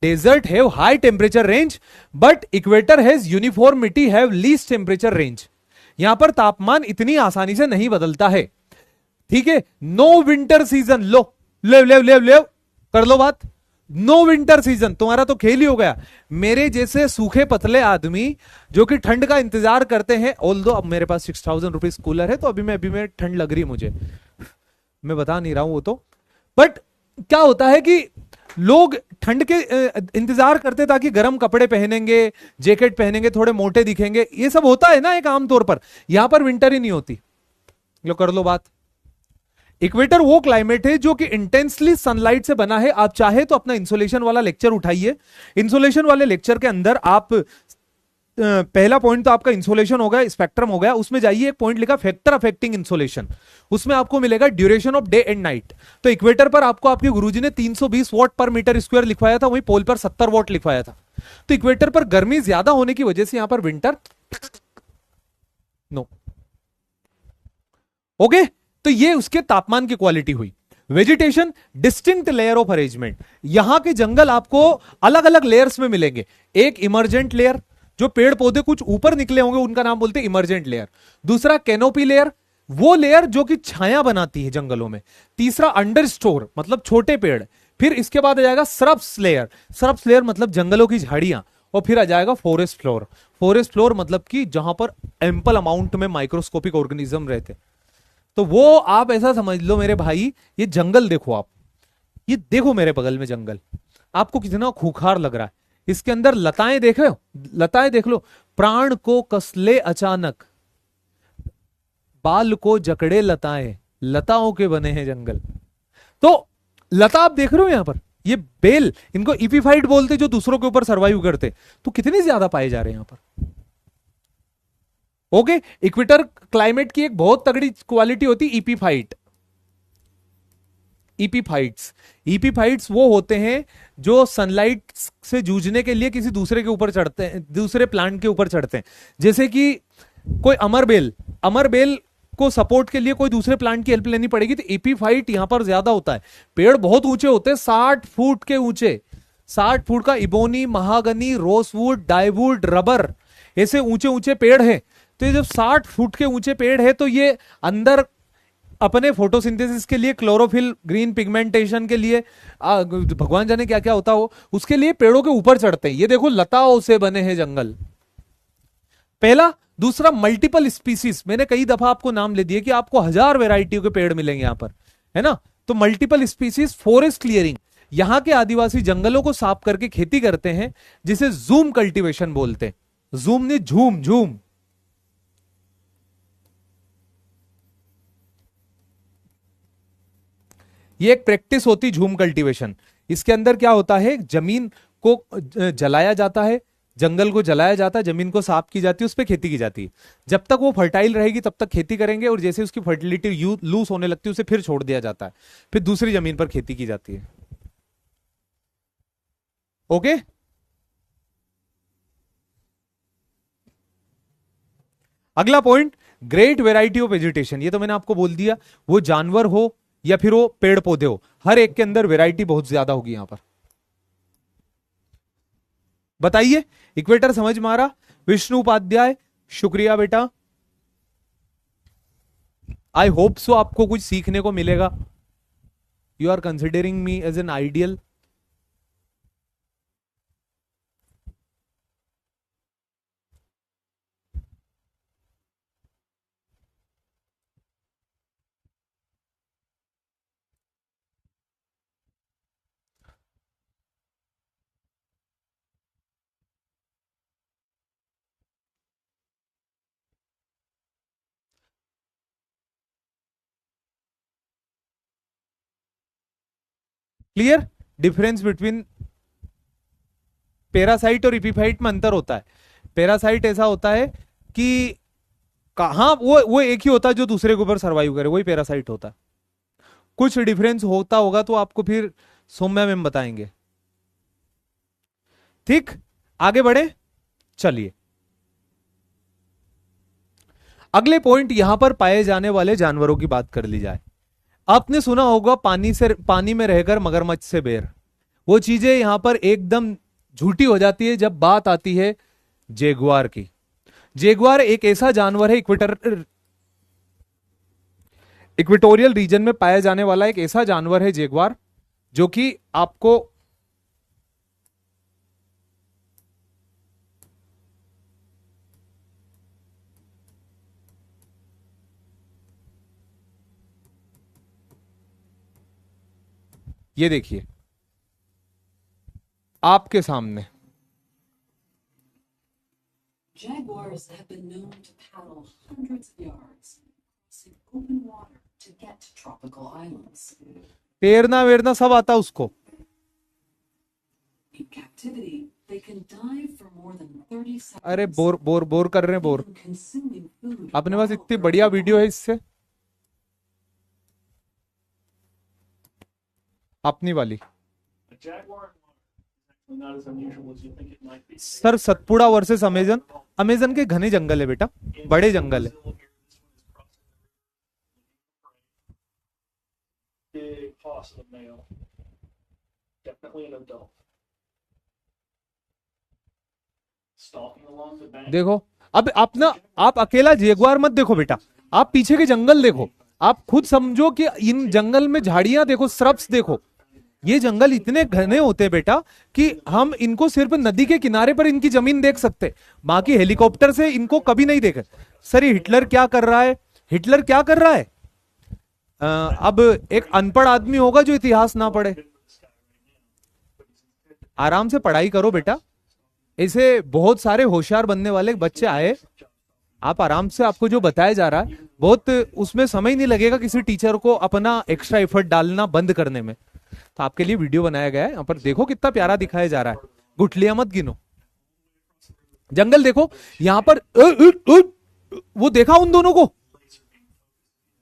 Desert have high temperature range but equator has uniformity have least temperature range. यहां पर तापमान इतनी आसानी से नहीं बदलता है, ठीक है। नो विंटर सीजन, लो ले ले ले ले कर लो बात। नो विंटर सीजन, तुम्हारा तो खेल ही हो गया। मेरे जैसे सूखे पतले आदमी जो कि ठंड का इंतजार करते हैं, ऑल्दो अब मेरे पास 6000 रुपीज कूलर है, तो अभी मैं ठंड लग रही है मुझे, मैं बता नहीं रहा हूं वो तो। बट क्या होता है कि लोग ठंड के इंतजार करते ताकि गर्म कपड़े पहनेंगे, जैकेट पहनेंगे, थोड़े मोटे दिखेंगे, ये सब होता है ना एक आमतौर पर। यहां पर विंटर ही नहीं होती। लो कर लो बात। इक्वेटर वो क्लाइमेट है जो कि इंटेंसली सनलाइट से बना है। आप चाहे तो अपना इंसोलेशन वाला लेक्चर उठाइए। इंसोलेशन वाले लेक्चर के अंदर आप पहला पॉइंट तो आपका इंसोलेशन हो गया, स्पेक्ट्रम हो गया, उसमें जाइए एक पॉइंट लिखा फैक्टर अफेक्टिंग इंसोलेशन, उसमें आपको मिलेगा duration of day and night. तो इक्वेटर पर आपको आपके गुरुजी ने 320 वॉट पर मीटर स्क्वायर लिखवाया था, वहीं पोल पर 70 वॉट लिखवाया था। तो इक्वेटर पर गर्मी ज्यादा होने की वजह से यहां पर विंटर नो। ओके, तो ये उसके तापमान की क्वालिटी हुई। Vegetation, distinct layer of arrangement. यहां के जंगल आपको अलग अलग लेयर्स में मिलेंगे। एक इमर्जेंट लेयर, जो पेड़ पौधे कुछ ऊपर निकले होंगे उनका नाम बोलते हैं इमर्जेंट लेयर। दूसरा कैनोपी लेयर, वो लेयर जो कि छाया बनाती है जंगलों में। तीसरा अंडर स्टोर, मतलब छोटे पेड़। फिर इसके बाद आ जाएगा श्रब्स लेयर, श्रब्स लेयर मतलब जंगलों की झाड़ियां। और फिर आ जाएगा फॉरेस्ट फ्लोर। फॉरेस्ट फ्लोर मतलब कि जहां पर एम्पल अमाउंट में माइक्रोस्कोपिक ऑर्गेनिज्म रहते। तो वो आप ऐसा समझ लो मेरे भाई, ये जंगल देखो आप, ये देखो मेरे बगल में जंगल, आपको कितना खूंखार लग रहा है। इसके अंदर लताएं देख रहे हो, लताएं देख लो। प्राण को कसले अचानक, बाल को जकड़े लताएं, लताओं के बने हैं जंगल। तो लता आप देख रहे हो यहां पर, ये बेल, इनको इपीफाइट बोलते जो दूसरों के ऊपर सर्वाइव करते। तो कितने ज्यादा पाए जा रहे हैं यहां पर। ओके, इक्वेटर क्लाइमेट की एक बहुत तगड़ी क्वालिटी होती है इपीफाइट। इपीफाइट्स, इपीफाइट्स वो होते हैं जो सनलाइट से जूझने के लिए किसी दूसरे के ऊपर चढ़ते हैं, दूसरे प्लांट के ऊपर चढ़ते हैं। जैसे कि कोई अमरबेल, अमरबेल को सपोर्ट के लिए कोई दूसरे प्लांट की हेल्प लेनी पड़ेगी, तो इपीफाइट यहां पर ज्यादा होता है। पेड़ बहुत ऊंचे होते हैं, 60 फुट के ऊंचे, 60 फुट का इबोनी, महागनी, रोसवुड, डाइवुड, रबर, ऐसे ऊंचे ऊंचे पेड़ हैं, तो ये जब 60 फुट के ऊंचे पेड़ है तो ये अंदर अपने फोटोसिंथेसिस के लिए, क्लोरोफिल, ग्रीन पिगमेंटेशन के लिए, भगवान जाने क्या क्या होता हो, उसके लिए पेड़ों के ऊपर चढ़ते हैं। ये देखो लताओं से बने हैं जंगल, पहला। दूसरा, मल्टीपल स्पीसीज, मैंने कई दफा आपको नाम ले दिए कि आपको 1000 वेराइटियों के पेड़ मिलेंगे यहां पर, है ना। तो मल्टीपल स्पीसीज, फॉरेस्ट क्लियरिंग, यहां के आदिवासी जंगलों को साफ करके खेती करते हैं, जिसे जूम कल्टीवेशन बोलते हैं। जूम नहीं, झूम, झूम। ये एक प्रैक्टिस होती, झूम कल्टीवेशन। इसके अंदर क्या होता है, जमीन को जलाया जाता है, जंगल को जलाया जाता है, जमीन को साफ की जाती है, उस पर खेती की जाती है। जब तक वो फर्टाइल रहेगी तब तक खेती करेंगे, और जैसे उसकी फर्टिलिटी लूज होने लगती है उसे फिर छोड़ दिया जाता है, फिर दूसरी जमीन पर खेती की जाती है। ओके। अगला point, great variety of vegetation. ये तो मैंने आपको बोल दिया, वो जानवर हो या फिर वो पेड़ पौधे हो, हर एक के अंदर वैरायटी बहुत ज्यादा होगी यहां पर। बताइए, इक्वेटर समझ में आ रहा? विष्णु उपाध्याय, शुक्रिया बेटा। आई होप सो आपको कुछ सीखने को मिलेगा। You are considering me as an ideal. Clear? Difference between parasite और इपीफाइट में अंतर होता है। पैरासाइट ऐसा होता है कि कहां वो एक ही होता है जो दूसरे के ऊपर सर्वाइव करे, वही पैरासाइट होता है। कुछ डिफरेंस होता होगा तो आपको फिर सौम्या मैम बताएंगे। ठीक, आगे बढ़े, चलिए। अगले पॉइंट, यहां पर पाए जाने वाले जानवरों की बात कर ली जाए। आपने सुना होगा पानी में रहकर मगरमच्छ से बेर। वो चीजें यहां पर एकदम झूठी हो जाती है जब बात आती है जेगुआर की। जेगुआर एक ऐसा जानवर है, इक्वेटोरियल रीजन में पाया जाने वाला एक ऐसा जानवर है जेगुआर, जो कि आपको ये देखिए आपके सामने Jaguars have been known to paddle hundreds of yards crossing open water to get to tropical islands. तैरना वेरना सब आता उसको। In captivity, they can dive for more than 30 seconds. अरे बोर बोर बोर कर रहे हैं, बोर। even consuming food अपने पास while इतनी they're बढ़िया alive. वीडियो है इससे, अपनी वाली। A jaguar is actually not as unusual as you think it might be. Sir Satpura versus Amazon. Amazon के घने जंगल है बेटा, बड़े जंगल है। Big possum male. Definitely an adult. Stalking along the bank. देखो, अब अपना आप अकेला जेगुआर मत देखो बेटा, आप पीछे के जंगल देखो। आप खुद समझो कि इन जंगल में झाड़ियां देखो, श्रब्स देखो। ये जंगल इतने घने होते हैं बेटा कि हम इनको सिर्फ नदी के किनारे पर इनकी जमीन देख सकते, बाकी हेलीकॉप्टर से इनको कभी नहीं देखे। सर ये हिटलर क्या कर रहा है, हिटलर क्या कर रहा है? अब एक अनपढ़ आदमी होगा जो इतिहास ना पढ़े। आराम से पढ़ाई करो बेटा, ऐसे बहुत सारे होशियार बनने वाले बच्चे आए, आप आराम से, आपको जो बताया जा रहा है बहुत, उसमें समय नहीं लगेगा किसी टीचर को अपना एक्स्ट्रा एफर्ट डालना बंद करने में। तो आपके लिए वीडियो बनाया गया है, यहाँ पर देखो कितना प्यारा दिखाया जा रहा है। गुठलियां मत गिनो, जंगल देखो यहां पर। वो देखा उन दोनों को,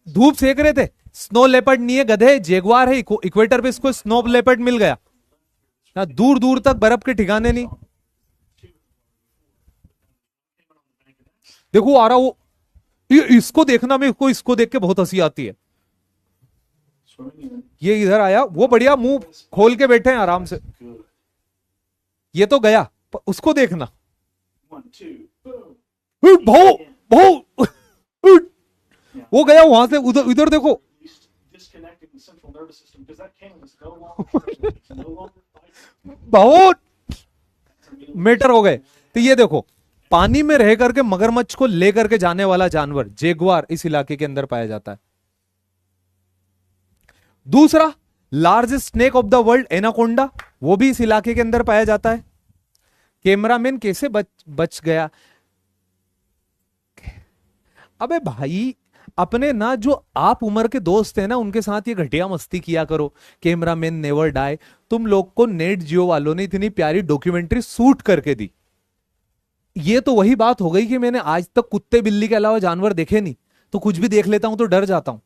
धूप सेक रहे थे। स्नो लेपर्ड नहीं है गधे, जेगुआर है। इक्वेटर पे इसको स्नो लेपर्ड मिल गया, ना दूर दूर तक बर्फ के ठिकाने नहीं। देखो आ रहा वो, इसको देखना, मेरे को इसको देख के बहुत हंसी आती है। ये इधर आया, वो बढ़िया मुंह खोल के बैठे हैं आराम से। ये तो गया, उसको देखना। 1, 2, boom. भाओ भाओ। वो गया वहां से उधर, इधर देखो। Least disconnecting the central nervous system because that cannon is no longer it's no longer fighting. बहुत मेटर हो गए। तो ये देखो, पानी में रह करके मगरमच्छ को लेकर के जाने वाला जानवर जेगुआर इस इलाके के अंदर पाया जाता है। दूसरा, largest snake of the world anaconda, वो भी इस इलाके के अंदर पाया जाता है। कैमरामैन कैसे बच गया? अबे भाई, अपने ना जो आप उम्र के दोस्त हैं ना, उनके साथ ये घटिया मस्ती किया करो। Cameraman never die. तुम लोग को नेट जियो वालों ने इतनी प्यारी डॉक्यूमेंट्री शूट करके दी। ये तो वही बात हो गई कि मैंने आज तक कुत्ते बिल्ली के अलावा जानवर देखे नहीं, तो कुछ भी देख लेता हूं तो डर जाता हूं।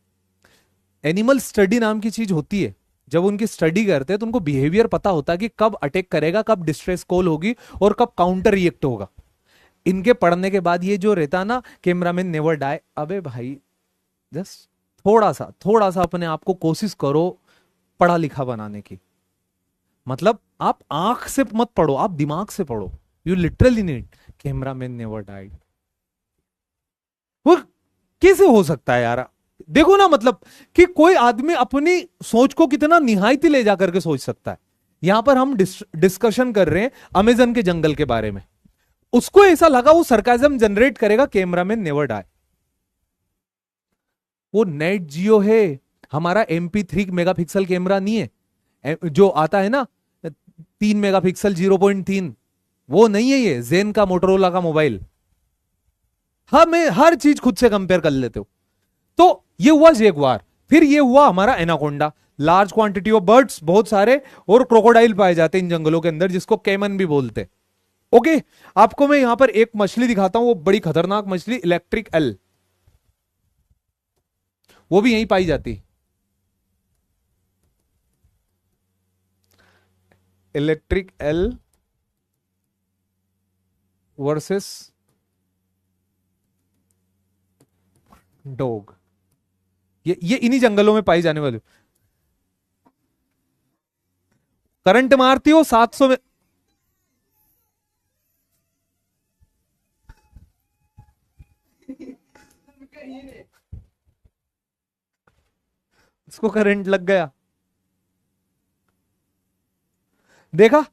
एनिमल स्टडी नाम की चीज होती है। जब उनकी स्टडी करते हैं तो उनको बिहेवियर पता होता है कि कब अटैक करेगा, कब डिस्ट्रेस कॉल होगी और कब काउंटर रिएक्ट होगा। इनके पढ़ने के बाद ये जो रहता ना, कैमरामैन नेवर डाई, अबे भाई जस्ट थोड़ा सा अपने आप को कोशिश करो पढ़ा लिखा बनाने की। मतलब आप आंख से मत पढ़ो, आप दिमाग से पढ़ो। You literally need cameraman never died. वो कैसे हो सकता है यार? देखो ना, मतलब कि कोई आदमी अपनी सोच को कितना निहायती ले जाकर के सोच सकता है। यहां पर हम डिस्कशन कर रहे हैं अमेजन के जंगल के बारे में, उसको ऐसा लगा वो सरकाजम जनरेट करेगा कैमरामैन नेवर डाई। वो नेट जियो है, हमारा MP3 मेगापिक्सल कैमरा नहीं है जो आता है ना 3 मेगापिक्सल 0.3, वो नहीं है। ये जेन का मोटरोला का मोबाइल। हमें हर चीज खुद से कंपेयर कर लेते हो। तो ये हुआ जेगुआर। फिर ये हुआ हमारा anaconda. Large quantity of birds, बहुत सारे, और क्रोकोडाइल पाए जाते हैं इन जंगलों के अंदर, जिसको कैमन भी बोलते हैं। ओके, आपको मैं यहां पर एक मछली दिखाता हूं, वो बड़ी खतरनाक मछली, इलेक्ट्रिक एल, वो भी यहीं पाई जाती। इलेक्ट्रिक एल वर्सेस डॉग, ये इन्हीं जंगलों में पाई जाने वाली। करंट मारती हो 700 में। इसको करंट लग गया, देखा?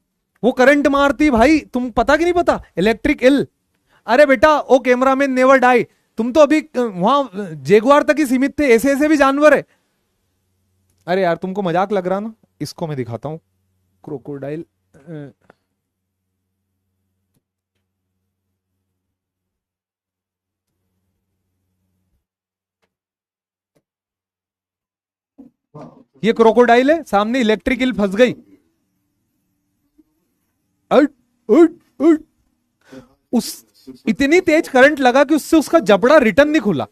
वो करंट मारती भाई, तुम पता कि नहीं पता? इलेक्ट्रिक इल। अरे बेटा, ओ कैमरामैन नेवर डाई, तुम तो अभी वहां जेगुआर तक ही सीमित थे, ऐसे ऐसे भी जानवर है। अरे यार, तुमको मजाक लग रहा ना? इसको मैं दिखाता हूं, क्रोकोडाइल। ये क्रोकोडाइल है, सामने इलेक्ट्रिक इल फंस गई। उट, उट, उट। उस इतनी तेज करंट लगा कि उससे उसका जबड़ा रिटर्न नहीं खुला।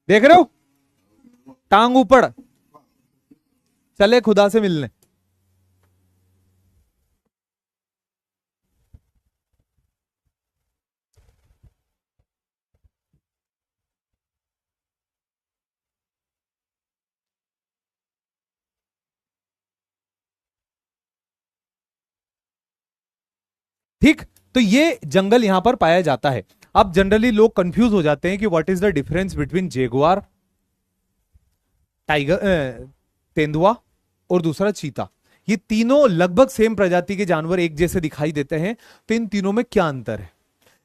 देख रहे हो? टांग ऊपर, चले खुदा से मिलने। ठीक, तो ये जंगल यहां पर पाया जाता है। अब जनरली लोग कंफ्यूज हो जाते हैं कि what is the difference between Jaguar, tiger, तेंदुआ और दूसरा चीता। ये तीनों लगभग सेम प्रजाति के जानवर एक जैसे दिखाई देते हैं, तो इन तीनों में क्या अंतर है?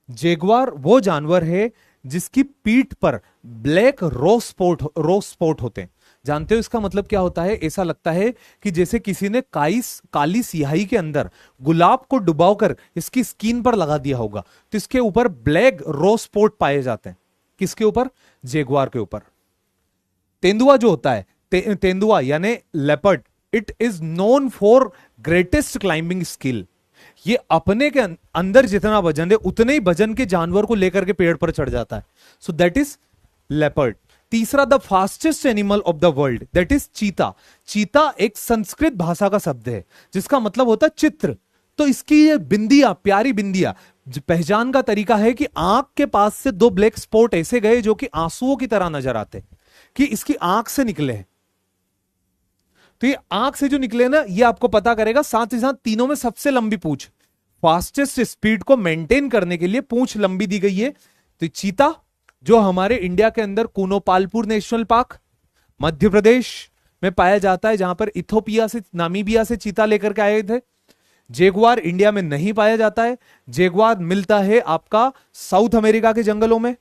जेगुआर वो जानवर है जिसकी पीठ पर ब्लैक रो स्पॉट होते हैं। जानते हो इसका मतलब क्या होता है? ऐसा लगता है कि जैसे किसी ने काली स्याही के अंदर गुलाब को डुबाकर इसकी स्किन पर लगा दिया होगा। तो इसके ऊपर ब्लैक रो स्पॉट पाए जाते हैं। किसके ऊपर? जेगुआर के ऊपर। तेंदुआ जो होता है, तेंदुआ यानी leopard, it is known for greatest climbing skill. ये अपने के अंदर जितना वजन है उतने ही वजन के जानवर को लेकर के पेड़ पर चढ़ जाता है। So that is leopard. तीसरा, the fastest animal of the world, that is cheetah. चीता एक संस्कृत भाषा का शब्द है जिसका मतलब होता है चित्र। तो इसकी ये बिंदिया, प्यारी बिंदिया, पहचान का तरीका है कि आंख के पास से 2 ब्लैक स्पॉट ऐसे गए जो कि आंसुओं की तरह नजर आते, कि इसकी आंख से निकले हैं। तो ये आंख से जो निकले ना, ये आपको पता करेगा। साथ ही साथ तीनों में सबसे लंबी पूंछ, फास्टेस्ट स्पीड को मेंटेन करने के लिए पूंछ लंबी दी गई है। तो चीता जो हमारे इंडिया के अंदर कूनोपालपुर नेशनल पार्क मध्य प्रदेश में पाया जाता है, जहां पर इथोपिया से, नामीबिया से चीता लेकर के आए थे। जेगुआर इंडिया में नहीं पाया जाता है, जेगुआर मिलता है आपका साउथ अमेरिका के जंगलों में।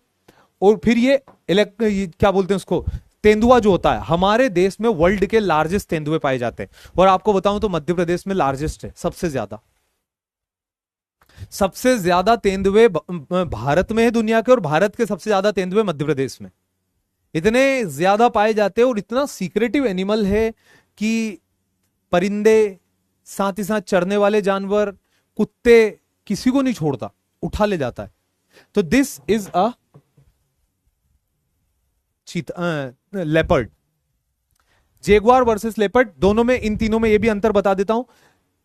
और फिर ये क्या बोलते हैं उसको, तेंदुआ जो होता है, हमारे देश में वर्ल्ड के लार्जेस्ट तेंदुए पाए जाते हैं। और आपको बताऊं तो मध्य प्रदेश में लार्जेस्ट है, सबसे ज्यादा। सबसे ज्यादा तेंदुए भारत में है दुनिया के, और भारत के सबसे ज्यादा तेंदुए मध्य प्रदेश में। इतने ज्यादा पाए जाते हैं और इतना सीक्रेटिव एनिमल है कि परिंदे, साथ ही साथ चरने वाले जानवर, कुत्ते, किसी को नहीं छोड़ता, उठा ले जाता है। तो दिस इज अ चीता, लेपर्ड। जेगुआर वर्सेस लेपर्ड, दोनों में, इन तीनों में ये भी अंतर बता देता हूं।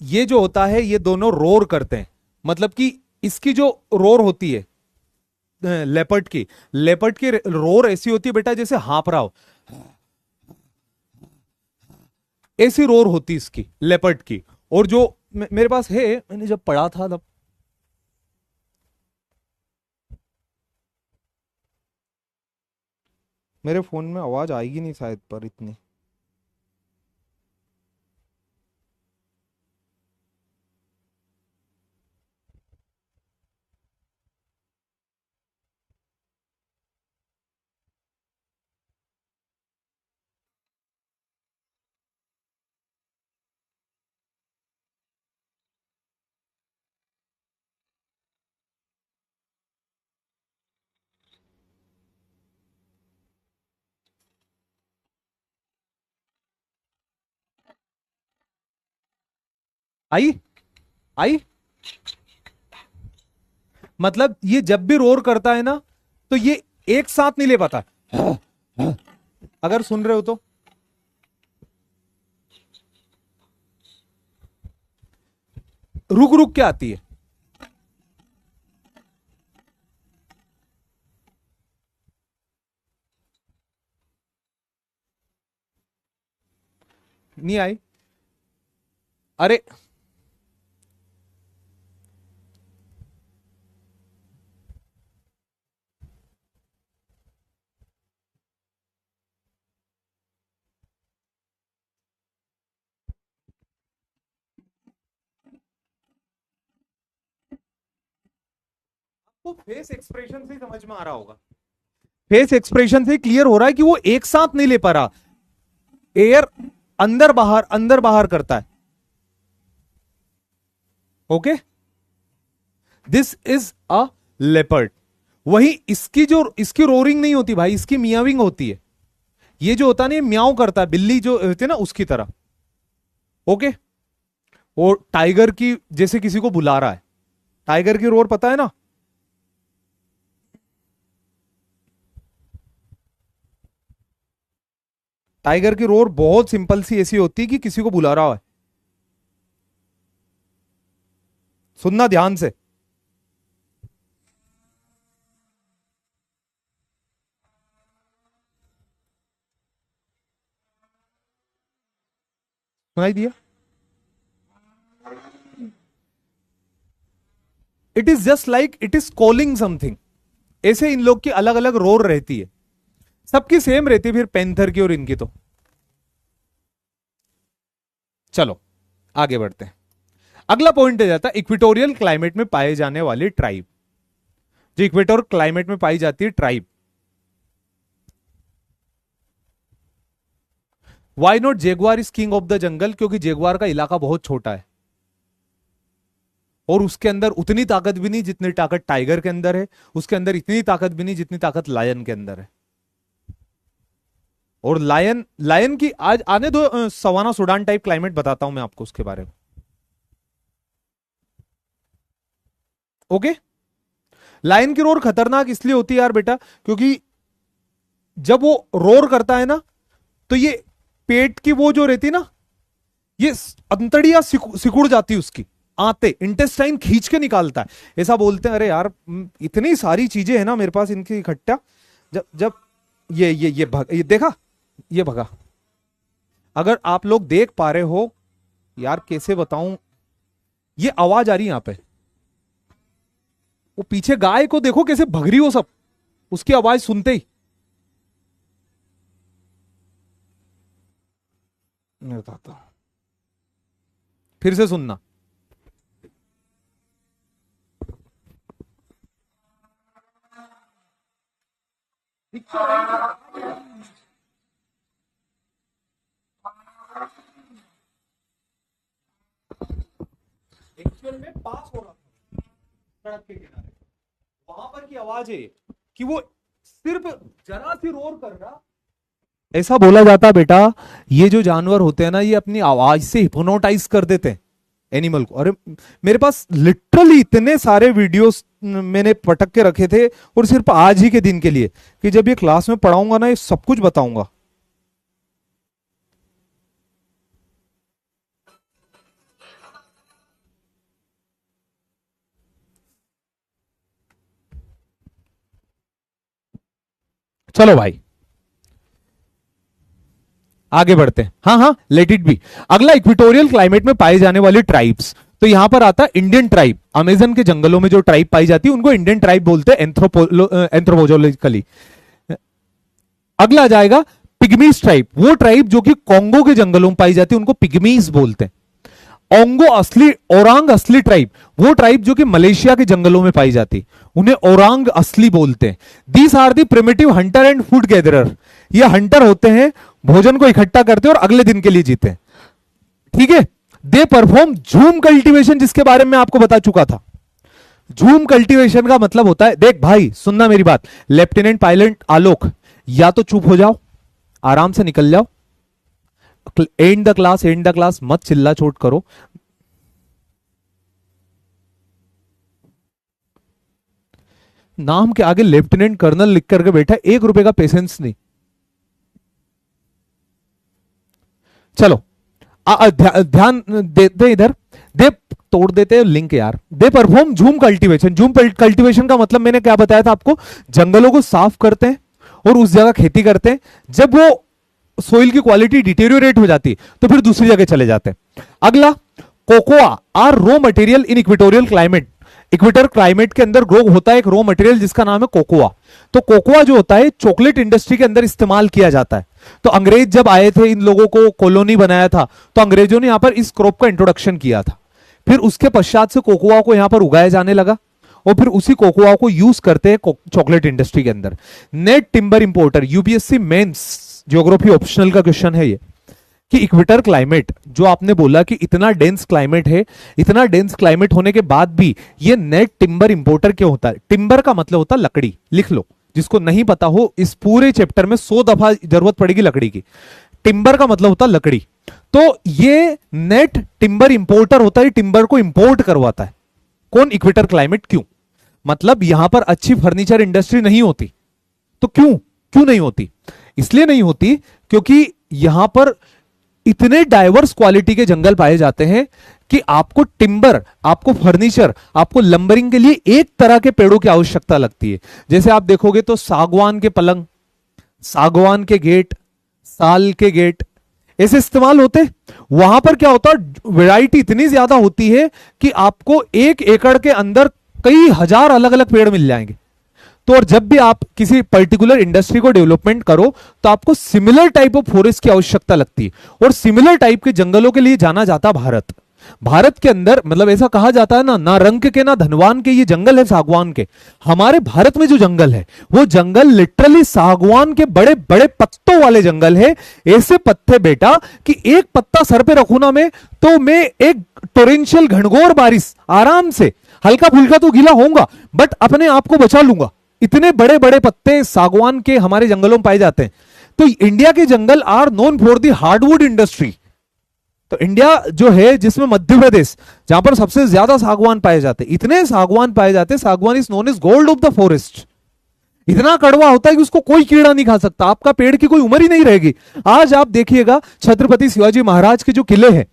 ये जो होता है, ये दोनों रोर करते हैं, मतलब कि इसकी जो रोर होती है लेपर्ड की रोर ऐसी होती है बेटा जैसे हाँफ रहा हो, ऐसी रोर होती इसकी लेपर्ड की। और जो मेरे पास है, मैंने जब पढ़ा था तब, मेरे फोन में आवाज आएगी नहीं शायद पर इतनी। आई आई मतलब ये जब भी रोर करता है ना, तो ये एक साथ नहीं ले पाता। अगर सुन रहे हो तो रुक रुक के आती है। नहीं आई? अरे वो फेस एक्सप्रेशन से ही समझ में आ रहा होगा, फेस एक्सप्रेशन से क्लियर हो रहा है कि वो एक साथ नहीं ले पा रहा, एयर अंदर बाहर करता है। Okay, this is a leopard. वही इसकी रोरिंग नहीं होती भाई, इसकी मियाविंग होती है। ये जो होता है ना, म्याऊ करता है, बिल्ली जो होती है ना उसकी तरह। ओके, और टाइगर की जैसे किसी को बुला रहा है, टाइगर की रोर पता है ना? टाइगर की रोर बहुत सिंपल सी ऐसी होती है कि किसी को बुला रहा है। सुनना ध्यान से। सुनाई दिया? It is just like it is calling something. ऐसे इन लोग की अलग अलग रोर रहती है, सबकी सेम रहती है फिर पैंथर की और इनकी। तो चलो आगे बढ़ते हैं। अगला पॉइंट आ जाता है इक्वेटोरियल क्लाइमेट में पाए जाने वाले ट्राइब। जो इक्वेटोरियल क्लाइमेट में पाई जाती है tribe, why not jaguar is king of the jungle? क्योंकि जेगुआर का इलाका बहुत छोटा है और उसके अंदर उतनी ताकत भी नहीं जितनी ताकत टाइगर के अंदर है, उसके अंदर इतनी ताकत भी नहीं जितनी ताकत लायन के अंदर है। और लायन की आज आने दो, सवाना सूडान टाइप क्लाइमेट बताता हूं मैं आपको उसके बारे में। ओके, लायन की रोर खतरनाक इसलिए होती है यार बेटा, क्योंकि जब वो रोर करता है ना, तो ये पेट की वो जो रहती ना, ये अंतड़ियां सिकुड़ जाती है उसकी, आते इंटेस्टाइन खींच के निकालता है। ऐसा बोलते हैं, अरे यार इतनी सारी चीजें हैं ना मेरे पास इनकी इकट्ठा। जब जब ये देखा, ये भगा। अगर आप लोग देख पा रहे हो, यार कैसे बताऊं, ये आवाज आ रही है यहां पे, वो पीछे गाय को देखो कैसे भग रही हो सब, उसकी आवाज सुनते ही। मैं बताता हूं, फिर से सुनना। एक्चुअल में पास हो रहा था सड़क के किनारे, वहां पर की आवाज है कि वो सिर्फ जरा सी रोर कर रहा। ऐसा बोला जाता बेटा, ये जो जानवर होते हैं ना, ये अपनी आवाज से हिप्नोटाइज कर देते हैं एनिमल को। अरे मेरे पास लिटरली इतने सारे वीडियोस मैंने पटक के रखे थे, और सिर्फ आज ही के दिन के लिए, कि जब ये क्लास में पढ़ाऊंगा ना, ये सब कुछ बताऊंगा। चलो भाई आगे बढ़ते हैं। हाँ हाँ, लेट इट बी। अगला, इक्वेटोरियल क्लाइमेट में पाए जाने वाले ट्राइब्स। तो यहां पर आता है इंडियन ट्राइब। अमेजन के जंगलों में जो ट्राइब पाई जाती है उनको इंडियन ट्राइब बोलते हैं एंथ्रोपोलॉजिकली। अगला आ जाएगा पिग्मीज ट्राइब। वो ट्राइब जो कि कॉन्गो के जंगलों में पाई जाती है उनको पिग्मीज बोलते हैं। ओरांग असली ट्राइब, वो ट्राइब जो कि मलेशिया के जंगलों में पाई जाती, उन्हें ओरांग असली बोलते हैं। These are the primitive hunter and food gatherer. ये हंटर होते हैं, भोजन को इकट्ठा करते हैं और अगले दिन के लिए जीते हैं। ठीक है। दे परफॉर्म झूम कल्टीवेशन, जिसके बारे में आपको बता चुका था। झूम कल्टीवेशन का मतलब होता है, देख भाई सुनना मेरी बात, लेफ्टिनेंट पायलट आलोक, या तो चुप हो जाओ, आराम से निकल जाओ, एंड द क्लास, मत चिल्ला चोट करो। नाम के आगे लेफ्टिनेंट कर्नल लिख करके बैठा, 1 रुपए का पेशेंस नहीं। चलो ध्यान देते इधर, दे तोड़ देते हैं लिंक यार। दे परफॉर्म झूम कल्टीवेशन। झूम कल्टीवेशन का मतलब मैंने क्या बताया था आपको, जंगलों को साफ करते हैं और उस जगह खेती करते हैं। जब वो सोइल की क्वालिटी डिटेरियोरेट हो जाती तो फिर दूसरी जगह चले जाते हैं। अगला, cocoa are raw material in equatorial climate. Equator climate के अंदर ग्रो होता है एक रॉ मटेरियल जिसका नाम है कोकोआ। तो कोकोआ जो होता है चॉकलेट इंडस्ट्री के अंदर इस्तेमाल किया जाता है। तो अंग्रेज जब आए थे, इन लोगों को कॉलोनी बनाया था, तो अंग्रेजों ने यहां पर इस क्रॉप का इंट्रोडक्शन किया था। फिर उसके पश्चात से कोकोआ को यहां पर उगाया जाने लगा और फिर उसी कोकोआ को यूज करते हैं चॉकलेट इंडस्ट्री के अंदर। Net timber importer, UPSC mains geography optional का क्वेश्चन है ये, कि इक्वेटर क्लाइमेट जो आपने बोला कि इतना डेंस क्लाइमेट है, इतना डेंस क्लाइमेट होने के बाद भी ये नेट टिम्बर इंपोर्टर क्यों होता है? टिम्बर का मतलब होता है लकड़ी, लिख लो, जिसको नहीं पता हो इस पूरे चैप्टर में 100 दफा जरूरत पड़ेगी लकड़ी की। टिम्बर का मतलब होता है लकड़ी। तो ये नेट टिम्बर इंपोर्टर होता है, टिम्बर को इंपोर्ट करवाता है। कौन? Equator climate. क्यों? मतलब यहां पर अच्छी फर्नीचर इंडस्ट्री नहीं होती। तो क्यों नहीं होती? इसलिए नहीं होती क्योंकि यहां पर इतने डाइवर्स क्वालिटी के जंगल पाए जाते हैं कि आपको टिम्बर, आपको फर्नीचर, आपको लंबरिंग के लिए एक तरह के पेड़ों की आवश्यकता लगती है। जैसे आप देखोगे तो सागवान के पलंग, सागवान के गेट, साल के गेट ऐसे इस्तेमाल होते। वहां पर क्या होता है, वैरायटी इतनी ज्यादा होती है कि आपको 1 एकड़ के अंदर कई हजार अलग अलग पेड़ मिल जाएंगे। तो और जब भी आप किसी पर्टिकुलर इंडस्ट्री को डेवलपमेंट करो तो आपको सिमिलर टाइप ऑफ फॉरेस्ट की आवश्यकता लगती है, और सिमिलर टाइप के जंगलों के लिए जाना जाता भारत। भारत के अंदर मतलब ऐसा कहा जाता है ना रंग के ना धनवान के ये जंगल है सागवान के। हमारे भारत में जो जंगल है वो जंगल लिटरली सागवान के बड़े बड़े पत्तों वाले जंगल है। ऐसे पत्ते बेटा कि एक पत्ता सर पे रखू ना मैं, तो मैं एक टोरेंशियल घनघोर बारिश आराम से, हल्का फुल्का तो गीला होऊंगा बट अपने आप को बचा लूंगा। इतने बड़े बड़े पत्ते सागवान के हमारे जंगलों में पाए जाते हैं। तो इंडिया के जंगल are known for the hardwood industry. तो इंडिया जो है, जिसमें मध्य प्रदेश, जहां पर सबसे ज्यादा सागवान पाए जाते हैं, इतने सागवान पाए जाते हैं, सागवान is known as gold of the forest. इतना कड़वा होता है कि उसको कोई कीड़ा नहीं खा सकता, आपका पेड़ की कोई उम्र ही नहीं रहेगी। आज आप देखिएगा छत्रपति शिवाजी महाराज के जो किले हैं,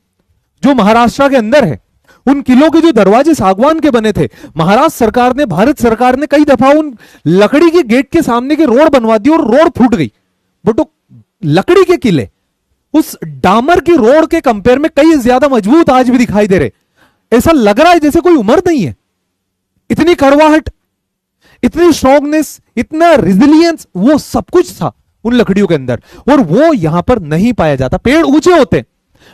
जो महाराष्ट्र के अंदर है, उन किलों के जो दरवाजे सागवान के बने थे, महाराष्ट्र सरकार ने, भारत सरकार ने कई दफा उन लकड़ी के गेट के सामने के रोड बनवा दी और रोड फूट गई, बट वो लकड़ी के किले, उस डामर की रोड के कंपेयर में कई ज्यादा मजबूत आज भी दिखाई दे रहे। ऐसा लग रहा है जैसे कोई उम्र नहीं है। इतनी कड़वाहट, इतनी स्ट्रॉन्गनेस, इतना रिजिलियंस, वो सब कुछ था उन लकड़ियों के अंदर, और वो यहां पर नहीं पाया जाता। पेड़ ऊंचे होते,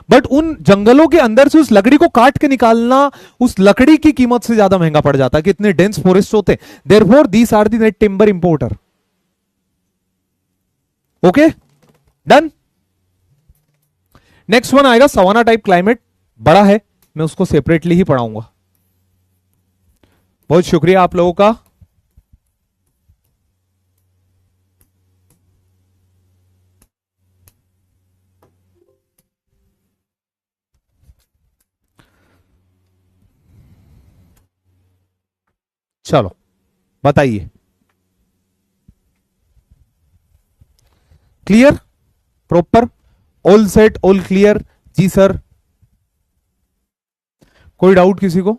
बट उन जंगलों के अंदर से उस लकड़ी को काट के निकालना उस लकड़ी की कीमत से ज्यादा महंगा पड़ जाता है कि इतने डेंस फॉरेस्ट होते। Therefore these are the net timber importer. Okay, done. Next one आएगा सवाना टाइप क्लाइमेट, बड़ा है, मैं उसको सेपरेटली ही पढ़ाऊंगा। बहुत शुक्रिया आप लोगों का। चलो बताइए, clear, proper, all set, all clear? जी सर, कोई डाउट किसी को?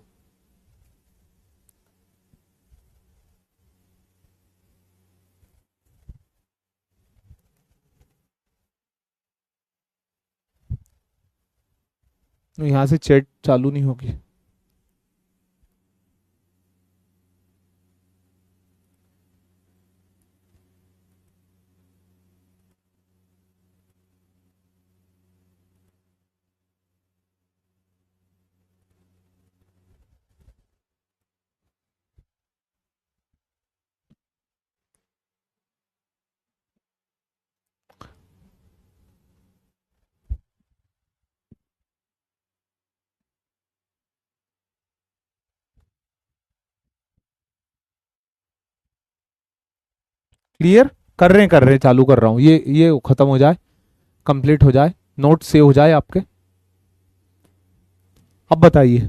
यहां से चैट चालू नहीं होगी। क्लियर, कर रहे हैं, चालू कर रहा हूं। ये खत्म हो जाए, कंप्लीट हो जाए, नोट सेव हो जाए आपके। अब बताइए,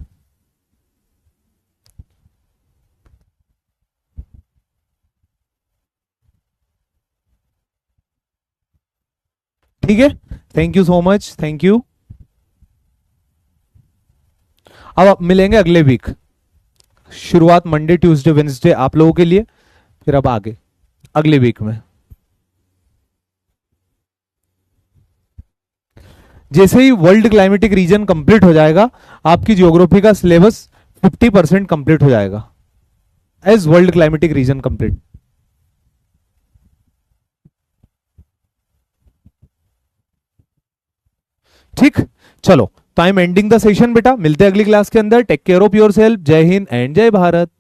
ठीक है? Thank you so much, thank you. अब आप मिलेंगे अगले वीक, शुरुआत मंडे ट्यूसडे वेंसडे आप लोगों के लिए, फिर अब आगे अगले वीक में। जैसे ही वर्ल्ड क्लाइमेटिक रीजन कंप्लीट हो जाएगा, आपकी ज्योग्राफी का सिलेबस 50% कंप्लीट हो जाएगा as world climatic region complete. ठीक, चलो, तो I am ending the session बेटा, मिलते हैं अगली क्लास के अंदर। Take care of your self, जय हिंद एंड जय भारत।